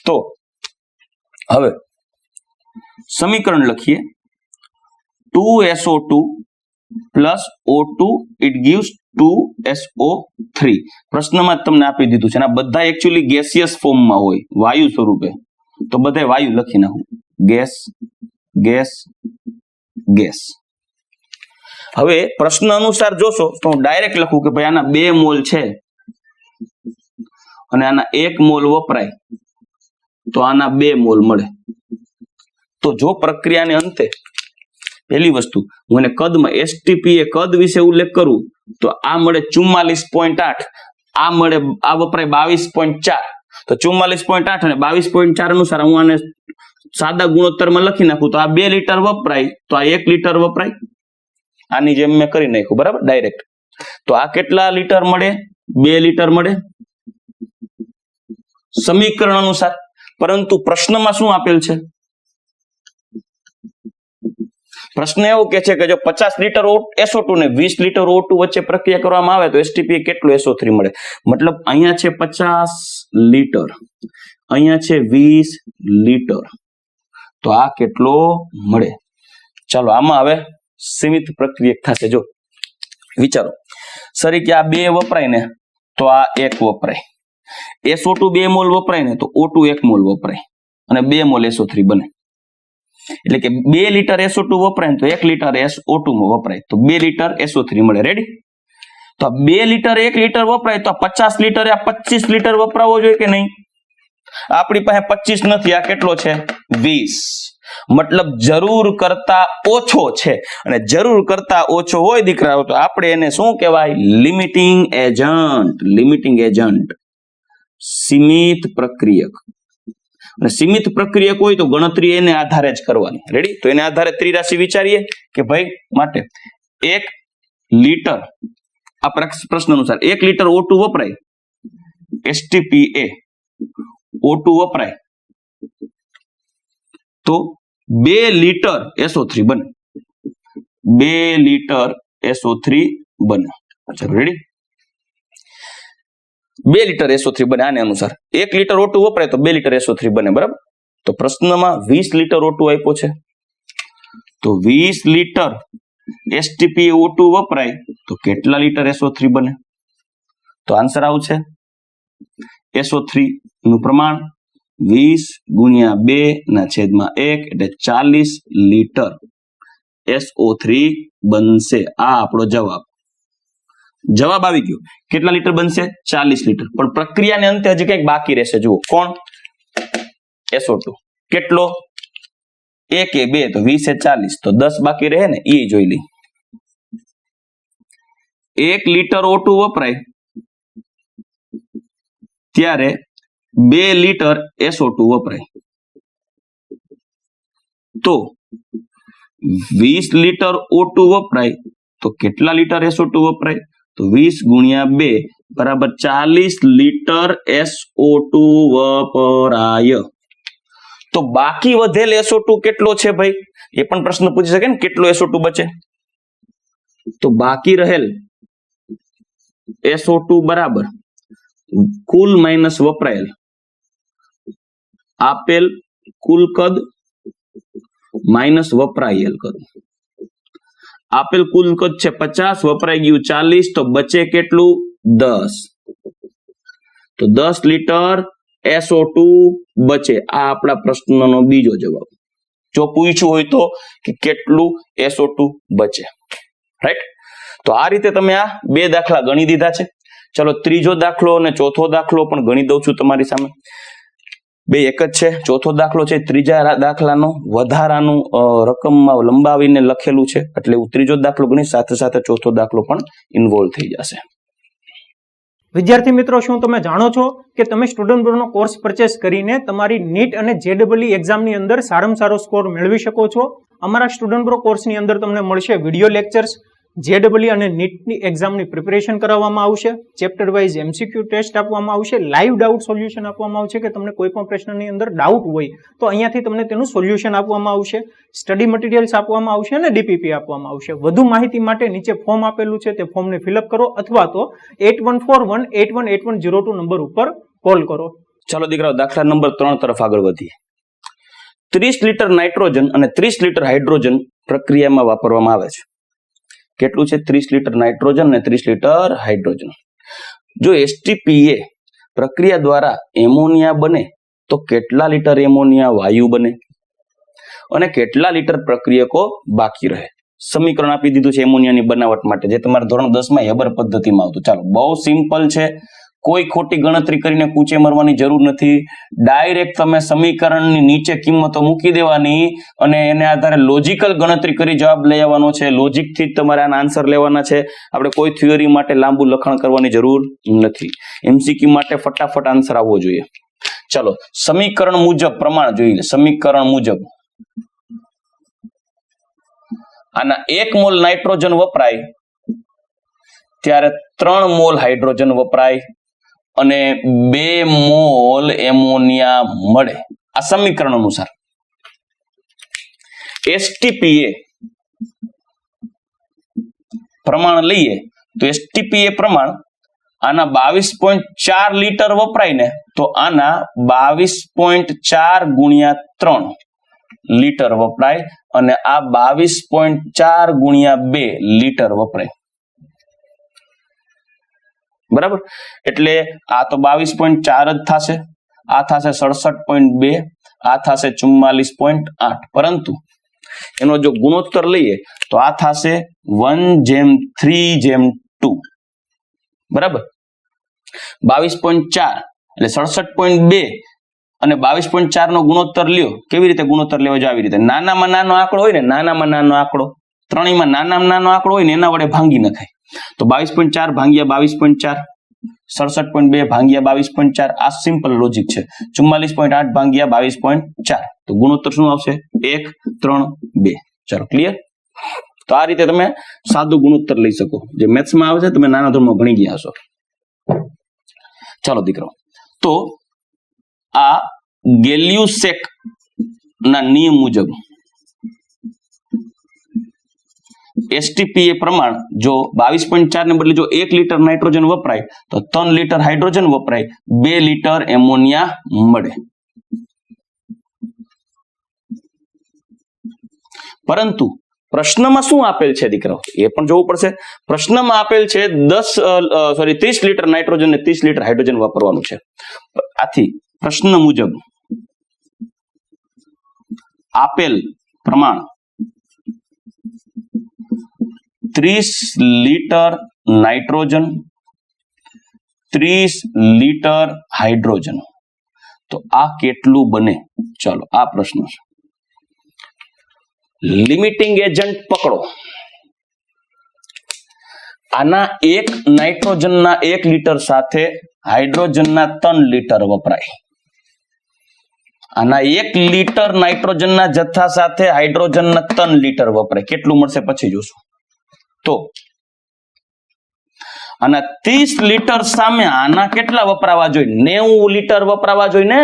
તો હવે સમીકરણ લખીએ. 2SO2 plus O2 it gives 2SO3. પ્રશ્નમાં તમને આપી દીધું છે. આ બધા એકચ્યુઅલી ગેસિયસ ફોર્મમાં હોય, વાયુ સ્વરૂપે. તો બધા વાયુ લખી નાખું. Gas, gas, gas. હવે પ્રશ્ન અનુસાર જોશો તો હું ડાયરેક્ટ લખું કે ભાઈ આના 2 મોલ છે અને આના 1 મોલ વપરાય તો આના 2 મોલ મળે. તો જો પ્રક્રિયાને અંતે પહેલી વસ્તુ હું એને કદમાં STP એ કદ વિશે ઉલ્લેખ કરું તો આ મળે 44.8, આ મળે, આ વપરાય 22.4. તો 44.8 અને 22.4 અનુસાર હું આને સાદા ગુણોત્તરમાં લખી નાખું તો આ 2 લીટર વપરાય તો આ 1 લીટર વપરાય. આની જેમ મેં કરી નાખ્યું. બરાબર, ડાયરેક્ટ. તો આ કેટલા લીટર મળે? 2 લીટર મળે સમીકરણ અનુસાર. પરંતુ પ્રશ્નમાં શું આપેલ છે? પ્રશ્ન એવો કે છે કે જો 50 લીટર SO2 ને 20 લીટર O2 વચ્ચે પ્રક્રિયા કરવામાં આવે તો STP કેટલું SO3 મળે? મતલબ અહીંયા છે 50 લીટર, અહીંયા છે 20 લીટર, તો આ કેટલો મળે? ચાલો આમાં હવે સીમિત પ્રક્રિયા થશે. જો વિચારો સરી કે આ 2 વપરાય ને તો આ 1 વપરાય, SO2 2 મોલ વપરાય ને તો O2 1 મોલ વપરાય અને 2 મોલ SO3 બને. એટલે કે 2 લીટર SO2 વપરાય તો 1 લીટર SO2 માં વપરાય તો 2 લીટર SO3 મળે. રેડી. તો 2 લીટર 1 લીટર વપરાય તો 50 લીટર આ 25 લીટર વપરાવો જોઈએ કે નહીં? આપણી પાસે 25 નથી, આ કેટલો છે? 20. મતલબ જરૂર કરતા ઓછો છે અને જરૂર કરતા ઓછો હોય દીકરાઓ તો આપણે એને શું કહેવાય? Limiting agent. લિમિટિંગ એજન્ટ, સીમિત પ્રક્રિયક. અને સીમિત પ્રક્રિયક હોય તો ગણતરી એને આધારે જ કરવાની. રેડી. તો એને આધારે ત્રિરાશિ વિચારીએ કે ભાઈ માટે 1 લીટર, આ પ્રશ્ન અનુસાર 1 લીટર O2 વપરાય, STP એ O2 વપરાય તો 2 લીટર SO3 બને. 2 લીટર SO3 બને. ચાલો રેડી. 2 લીટર SO3 બને આને અનુસાર. 1 લીટર O2 વપરાય તો 2 લીટર SO3 બને. બરાબર. તો પ્રશ્નમાં 20 લીટર O2 આપ્યો છે તો 20 લીટર STP O2 વપરાય તો કેટલા લીટર SO3 બને? તો આન્સર આવશે SO3 નું પ્રમાણ 20/2/1 એટલે 40 લીટર SO3 બનશે. આ આપણો જવાબ. જવાબ આવી ગયો. કેટલા લીટર બનશે? 40 લીટર. પણ પ્રક્રિયાને અંતે હજી કંઈક બાકી રહેશે. જુઓ કોણ? SO2 કેટલો? 1 એ 2 તો 20 એ 40 તો 10 બાકી રહે ને, એ જોઈ લઈ. 1 લીટર O2 વપરાય ત્યારે 2 લીટર SO2 વપરાય તો 20 લીટર O2 વપરાય તો કેટલા લીટર SO2 વપરાય? તો 20/2 બરાબર 40 લીટર SO2 વપરાય. તો બાકી વધેલ SO2 કેટલો છે ભાઈ? એ પણ પ્રશ્ન પૂછી શકે ને, કેટલો SO2 બચે? તો બાકી રહેલ SO2 બરાબર કુલ માઇનસ વપરાયેલ આપેલ કુલ કદ માઇનસ વપરાયેલ કદ. આપેલ કુલ કદ છે 50, વપરાઈ ગયું 40, તો બચે કેટલું 10. તો 10 લીટર SO2 બચે. આ આપણા પ્રશ્નનો બીજો જવાબ. જો પૂછ્યું હોય તો કે કેટલું SO2 બચે, રાઈટ? તો આ રીતે તમે આ બે દાખલા ગણી દીધા છે. ચલો ત્રીજો દાખલો અને ચોથો દાખલો પણ ગણી દઉં છું તમારી સામે. બે એક જ છે. ચોથો દાખલો છે ત્રીજા દાખલાનો વધારાનું રકમમાં લંબાવીને લખેલું છે, એટલે હું ત્રીજો દાખલો ગણી સાથે સાથે ચોથો દાખલો પણ ઇન્વોલ્વ થઈ જશે. વિદ્યાર્થી મિત્રો, શું તમે જાણો છો કે તમે સ્ટુડન્ટ બ્રોનો કોર્સ પરચેસ કરીને તમારી નીટ અને JEE એક્ઝામની અંદર સારામાં સારો સ્કોર મેળવી શકો છો? અમારા સ્ટુડન્ટ બ્રો કોર્સની અંદર તમને મળશે વિડીયો લેક્ચર્સ, JEE અને નીટની એક્ઝામની પ્રિપેરેશન કરાવવામાં આવશે, ચેપ્ટર વાઇઝ MCQ ટેસ્ટ આપવામાં આવશે, લાઈવ ડાઉટ સોલ્યુશન આપવામાં આવશે કે તમને કોઈ પણ પ્રશ્નની અંદર ડાઉટ હોય તો અહીંયાથી તમને તેનું સોલ્યુશન આપવામાં આવશે, સ્ટડી મટીરિયલ્સ આપવામાં આવશે અને DPP આપવામાં આવશે. વધુ માહિતી માટે નીચે ફોર્મ આપેલું છે, તે ફોર્મને ફિલઅપ કરો અથવા તો 8141818102 નંબર ઉપર કોલ કરો. ચાલો દીકરાઓ, દાખલા નંબર 3 તરફ આગળ વધીએ. 30 લીટર નાઇટ્રોજન અને 30 લીટર હાઇડ્રોજન પ્રક્રિયામાં વાપરવામાં આવે છે. કેટલું છે? 30 લીટર નાઇટ્રોજન અને 30 લીટર હાઇડ્રોજન. જો STPA પ્રક્રિયા દ્વારા એમોનિયા બને તો કેટલા લીટર એમોનિયા વાયુ બને અને કેટલા લીટર પ્રક્રિયકો બાકી રહે? સમીકરણ આપી દીધું છે એમોનિયાની બનાવટ માટે, જે તમારા ધોરણ 10 માં હેબર પદ્ધતિમાં આવતું. ચાલો, બહુ સિમ્પલ છે, કોઈ ખોટી ગણતરી કરીને કૂચે મરવાની જરૂર નથી. ડાયરેક્ટ તમે સમીકરણની નીચે કિંમતો મૂકી દેવાની અને એને આધારે લોજિકલ ગણતરી કરી જવાબ લઈ આવવાનો છે. લોજિક થી જ તમારે આના આન્સર લેવાના છે. આપણે કોઈ થિયરી માટે લાંબુ લખાણ કરવાની જરૂર નથી. MCQ માટે ફટાફટ આન્સર આવવો જોઈએ. ચાલો, સમીકરણ મુજબ પ્રમાણ જોઈ લે. સમીકરણ મુજબ આના 1 મોલ નાઇટ્રોજન વપરાય ત્યારે 3 મોલ હાઇડ્રોજન વપરાય અને 2 મોલ એમોનિયા મળે. આ સમીકરણ અનુસાર STPA પ્રમાણ લઈએ તો STPA પ્રમાણ આના 22.4 લીટર વપરાય ને તો આના 22.4 ગુણ્યા 3 લીટર વપરાય અને આ 22.4 ગુણ્યા 2 લીટર વપરાય. બરાબર? એટલે આ તો 22.4 જ થશે, આ થશે 67.2, આ થશે 44.8. પરંતુ એનો જો ગુણોત્તર લઈએ તો આ થશે 1:3:2. બરાબર? 22.4 એટલે 67.2 અને 22.4 નો ગુણોત્તર લ્યો. કેવી રીતે ગુણોત્તર લેવો? આવી રીતે નાનામાં નાનો આંકડો હોય ને, નાનામાં નાનો આંકડો, ત્રણેયમાં નાનામાં નાનો આંકડો હોય ને એના વડે ભાંગી નખાય. તો 22.4 ભાંગ્યા 22.4, 67.2 ભાંગ્યા 22.4, આ સિમ્પલ લોજિક છે. 44.8 ભાંગ્યા 22.4, તો ગુણોત્તર શું આવશે? 1:3:2. ચાલો, ક્લિયર? તો આ રીતે તમે સાદું ગુણોત્તર લઈ શકો. જે મેથ્સમાં આવે છે તમે નાના ધોરણમાં ભણી ગયા હશો. ચાલો દીકરો, તો આ ગેલ્યુસેક ના નિયમ મુજબ STPA પ્રમાણ જો 22.4 ને બદલે જો 1 લીટર નાઇટ્રોજન વપરાય તો 3 લીટર હાઇડ્રોજન વપરાય, 2 લીટર એમોનિયા મળે. પરંતુ પ્રશ્નમાં શું આપેલ છે દીકરાઓ એ પણ જોવું પડશે. પ્રશ્નમાં આપેલ છે 30 લીટર નાઇટ્રોજન અને 30 લીટર હાઇડ્રોજન વાપરવાનું છે. આથી પ્રશ્ન મુજબ આપેલ પ્રમાણ 30 લીટર નાઇટ્રોજન, 30 લીટર હાઇડ્રોજન, તો આ કેટલું બને? ચાલો, આ પ્રશ્ન છે. લિમિટિંગ એજન્ટ પકડો. આના 1 નાઇટ્રોજનના 1 લીટર સાથે હાઇડ્રોજનના 3 લીટર વપરાય. આના 1 લીટર નાઇટ્રોજનના જથ્થા સાથે હાઇડ્રોજનના 3 લીટર વપરાય. કેટલું મળશે પછી જોશું. તો આના 30 લીટર સામે આના કેટલા વપરાવા જોઈએ? 90 લીટર વપરાવા જોઈએ ને.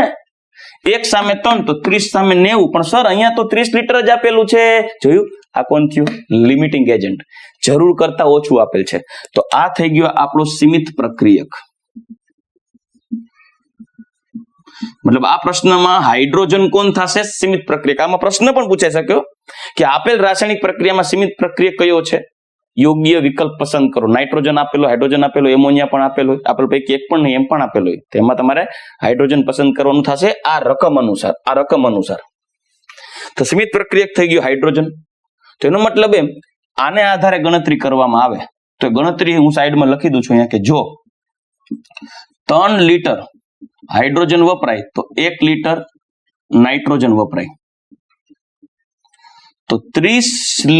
1 સામે 3 તો 30 સામે 90, પણ સર અહીંયા તો 30 લીટર જ આપેલું છે. જોયું, આ કોણ થયું? લિમિટિંગ એજન્ટ, જરૂર કરતા ઓછું આપેલ છે. તો આ થઈ ગયો આપણો સીમિત પ્રક્રિયક. મતલબ આ પ્રશ્નમાં હાઇડ્રોજન કોણ થશે? સીમિત પ્રક્રિયક. આમાં પ્રશ્ન પણ પૂછાઈ શક્યો કે આપેલ રાસાયણિક પ્રક્રિયામાં સીમિત પ્રક્રિયક કયો છે? યોગ્ય વિકલ્પ પસંદ કરો. નાઇટ્રોજન આપેલો, હાઇડ્રોજન આપેલો, એમોનિયા પણ આપેલો હોય, આપેલ પૈકી એક પણ નહીં એમ પણ આપેલો હોય, તેમાં તમારે હાઇડ્રોજન પસંદ કરવાનું થશે આ રકમ અનુસાર. તો સીમિત પ્રક્રિયક થઈ ગયું હાઇડ્રોજન. તો એનો મતલબ એમ, આને આધારે ગણતરી કરવામાં આવે તો ગણતરી હું સાઈડમાં લખી દઉં છું અહીંયા કે જો 3 લીટર હાઇડ્રોજન વપરાય તો 1 લીટર નાઇટ્રોજન વપરાય. તો 30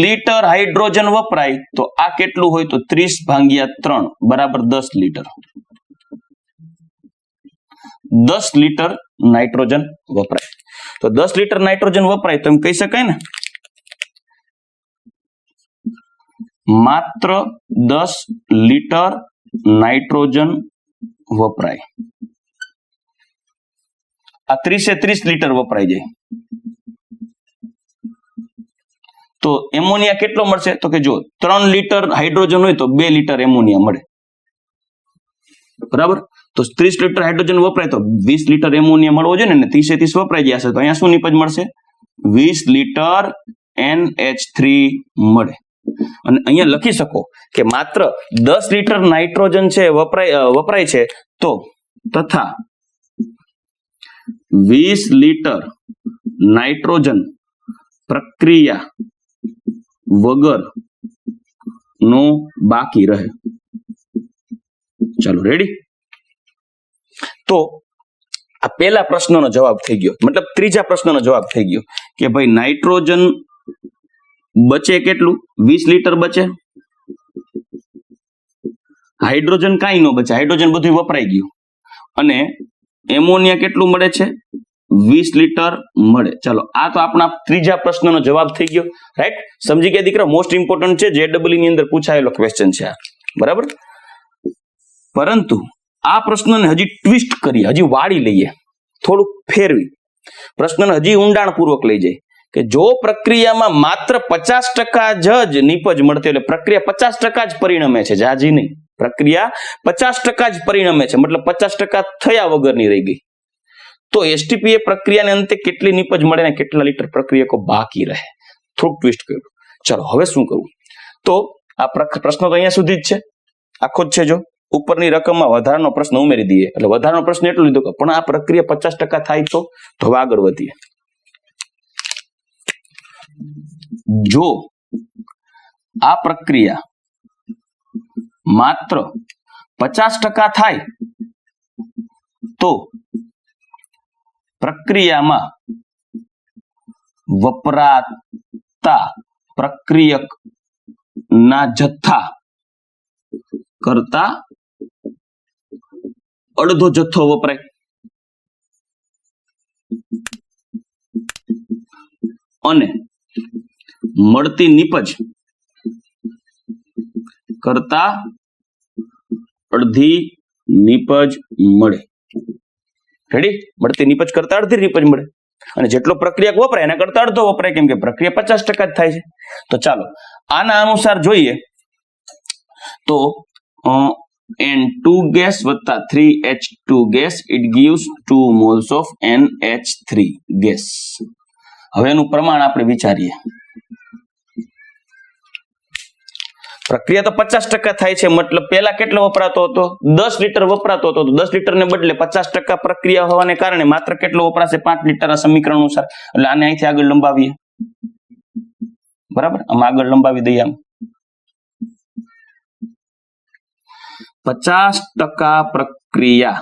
લીટર હાઇડ્રોજન વપરાય તો આ કેટલું હોય? તો 30/3 બરાબર 10 લીટર. 10 લીટર નાઇટ્રોજન વપરાય. તો 10 લીટર નાઇટ્રોજન વપરાય તો એમ કહી શકાય ને, માત્ર 10 લીટર નાઇટ્રોજન વપરાય. આ 30 લીટર વપરાઈ જાય. તો એમોનિયા કેટલો મળશે? તો કે જો 3 લીટર હાઇડ્રોજન હોય તો 2 લીટર એમોનિયા મળે. બરાબર. તો 30 લીટર હાઇડ્રોજન વપરાય તો 20 લીટર એમોનિયા મળવો જોઈએ ને, 30 વપરાઈ ગયા છે તો અહીંયા શું નિપજ મળશે? 20 લીટર NH3 મળે. અને અહીંયા લખી શકો કે માત્ર 10 લીટર નાઇટ્રોજન છે વપરાય છે તો તથા 20 લીટર નાઇટ્રોજન પ્રક્રિયા વગર નો બાકી રહે. ચાલો રેડી. તો આ પહેલા પ્રશ્નનો જવાબ થઈ ગયો, મતલબ ત્રીજા પ્રશ્નનો જવાબ થઈ ગયો કે ભાઈ નાઇટ્રોજન બચે કેટલું? 20 લીટર બચે. હાઇડ્રોજન કાંઈ ન બચે, હાઇડ્રોજન બધું વપરાઈ ગયું. અને એમોનિયા કેટલું મળે છે? 20 લીટર મળે. ચાલો, આ તો આપણા ત્રીજા પ્રશ્નનો જવાબ થઈ ગયો. રાઈટ, સમજી ગયા દીકરા? મોસ્ટ ઇમ્પોર્ટન્ટ છે, JEE ની અંદર પૂછાયેલો ક્વેશ્ચન છે આ. બરાબર. પરંતુ આ પ્રશ્નને હજી ટ્વિસ્ટ કરીએ, હજી વાળી લઈએ, થોડુંક ફેરવી પ્રશ્નને હજી ઊંડાણપૂર્વક લઈ જાય કે જો પ્રક્રિયામાં માત્ર 50% જ નિપજ મળતી, એટલે પ્રક્રિયા 50% જ પરિણમે છે, જાજી નહીં, પ્રક્રિયા 50% જ પરિણમે છે, મતલબ 50% થયા વગરની રહી ગઈ, તો STPA પ્રક્રિયાને અંતે કેટલી નિપજ મળે ને કેટલા લીટર પ્રક્રિયકો બાકી રહે. થોડુંક ટ્વિસ્ટ કર્યું. ચલો હવે શું કરવું? તો આ પ્રશ્ન તો અહીંયા સુધી જ છે, આખો જ છે. જો ઉપરની રકમમાં વધારાનો પ્રશ્ન ઉમેરી દઈએ, એટલે વધારાનો પ્રશ્ન એટલો લીધો કે પણ આ પ્રક્રિયા 50% થાય તો હવે આગળ વધીએ. જો આ પ્રક્રિયા માત્ર 50% થાય તો પ્રક્રિયામાં વપરાતા પ્રક્રિયક ના જથ્થા કરતા અડધો જથ્થો વપરાય. અને મળતી નિપજ કરતા અડધી નિપજ મળે. રેડી? મળતી નિપજ કરતા અડધી નિપજ મળે. અને જેટલો પ્રક્રિયક વપરાય એના કરતા અડધો વપરાય, કેમ કે પ્રક્રિયા 50% જ થાય છે. તો ચાલો આના અનુસાર જોઈએ તો N2 ગેસ વત્તા 3H2 gas, it gives 2 moles of NH3 gas. હવે એનું પ્રમાણ આપણે વિચારીએ. પ્રક્રિયા તો 50% થાય છે, મતલબ પહેલા કેટલો વપરાતો હતો? 10 લીટર વપરાતો હતો. 10 લીટર ને બદલે 50% પ્રક્રિયા હોવાને કારણે માત્ર કેટલો વપરાશે? 5 લીટર. આ સમીકરણ અનુસાર. એટલે આને અહીંથી આગળ લંબાવીએ. બરાબર, આમ આગળ લંબાવી દઈએ. આમ 50% પ્રક્રિયા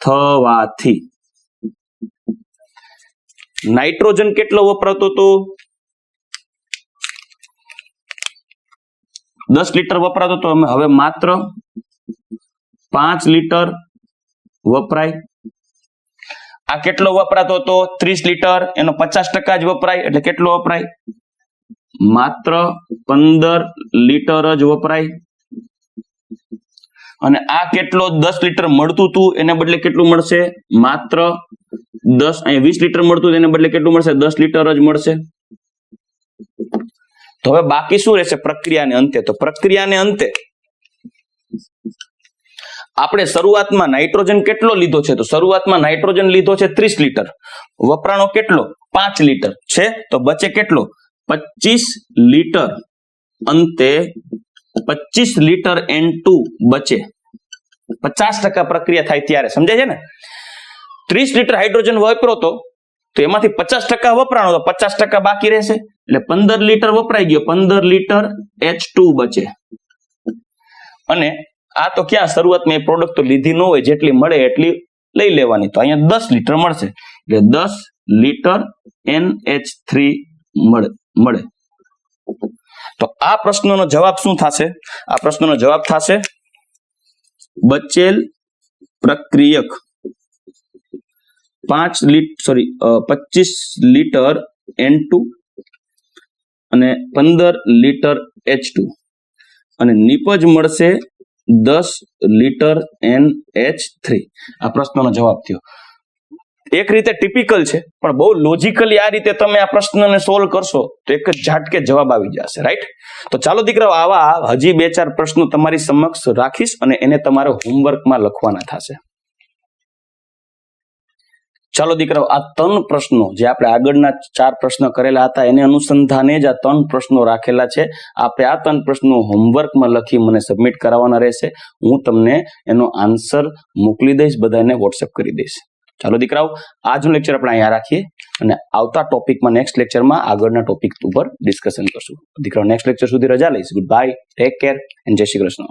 થવાથી નાઇટ્રોજન કેટલો વપરાતો હતો? 10 લીટર વપરાતો હતો. હવે માત્ર 5 લીટર વપરાય. આ કેટલો વપરાતો હતો? 30 લીટર. એનો 50% જ વપરાય, એટલે કેટલો વપરાય? માત્ર 15 લીટર જ વપરાય. અને આ કેટલો? 10 લીટર મળતું હતું, એને બદલે કેટલું મળશે? માત્ર 10 અહીંયા 20 લીટર મળતું તેને બદલે કેટલું મળશે? 10 લીટર જ મળશે. તો હવે બાકી શું રહેશે પ્રક્રિયાને અંતે? તો પ્રક્રિયાને અંતે આપણે શરૂઆતમાં નાઇટ્રોજન કેટલો લીધો છે? તો શરૂઆતમાં નાઇટ્રોજન લીધો છે 30 લીટર, વપરાણો કેટલો? 5 લીટર છે. તો બચે કેટલો? 25 લીટર. અંતે 25 લીટર N2 બચે. 50% પ્રક્રિયા થાય ત્યારે, સમજાય છે ને? 30 લીટર હાઇડ્રોજન વાપરો તો એમાંથી 50% વપરાણો, તો 50% બાકી રહેશે. એટલે 15 લીટર વપરાઈ ગયો, 15 લીટર H2 બચે. અને આ તો ક્યાં શરૂઆતમાં એ પ્રોડક્ટ તો લીધી ન હોય, જેટલી મળે એટલી લઈ લેવાની. તો અહીંયા 10 લીટર મળશે, એટલે 10 લીટર NH3 મળે. તો આ પ્રશ્નનો જવાબ શું થશે? આ પ્રશ્નનો જવાબ થશે બચેલ પ્રક્રિયક 25 લીટર N2 અને 15 લીટર H2 અને નિપજ મળશે 10 લીટર NH3. આ પ્રશ્નનો જવાબ થયો. એક રીતે ટિપિકલ છે, પણ બહુ લોજિકલી આ રીતે તમે આ પ્રશ્નને સોલ્વ કરશો તો એક જ ઝાટકે જવાબ આવી જશે, રાઈટ? તો ચાલો દીકરાઓ, આવા હજી 2-4 પ્રશ્નો તમારી સમક્ષ રાખીશ અને એને તમારે હોમવર્કમાં લખવાના થશે. ચાલો દીકરાઓ, આ 3 પ્રશ્નો જે આપણે આગળના 4 પ્રશ્નો કરેલા હતા એને અનુસંધાને જ આ 3 પ્રશ્નો રાખેલા છે. આપણે આ 3 પ્રશ્નો હોમવર્કમાં લખી મને સબમિટ કરાવવાના રહેશે. હું તમને એનો આન્સર મોકલી દઈશ, બધાને વોટ્સએપ કરી દઈશ. ચાલો દીકરાઓ, આજનું લેક્ચર આપણે અહીંયા રાખીએ અને આવતા ટોપિકમાં નેક્સ્ટ લેક્ચરમાં આગળના ટોપિક ઉપર ડિસ્કશન કરશું. દીકરાઓ, નેક્સ્ટ લેક્ચર સુધી રજા લઈશ. Good bye, take care and જય શ્રી કૃષ્ણ.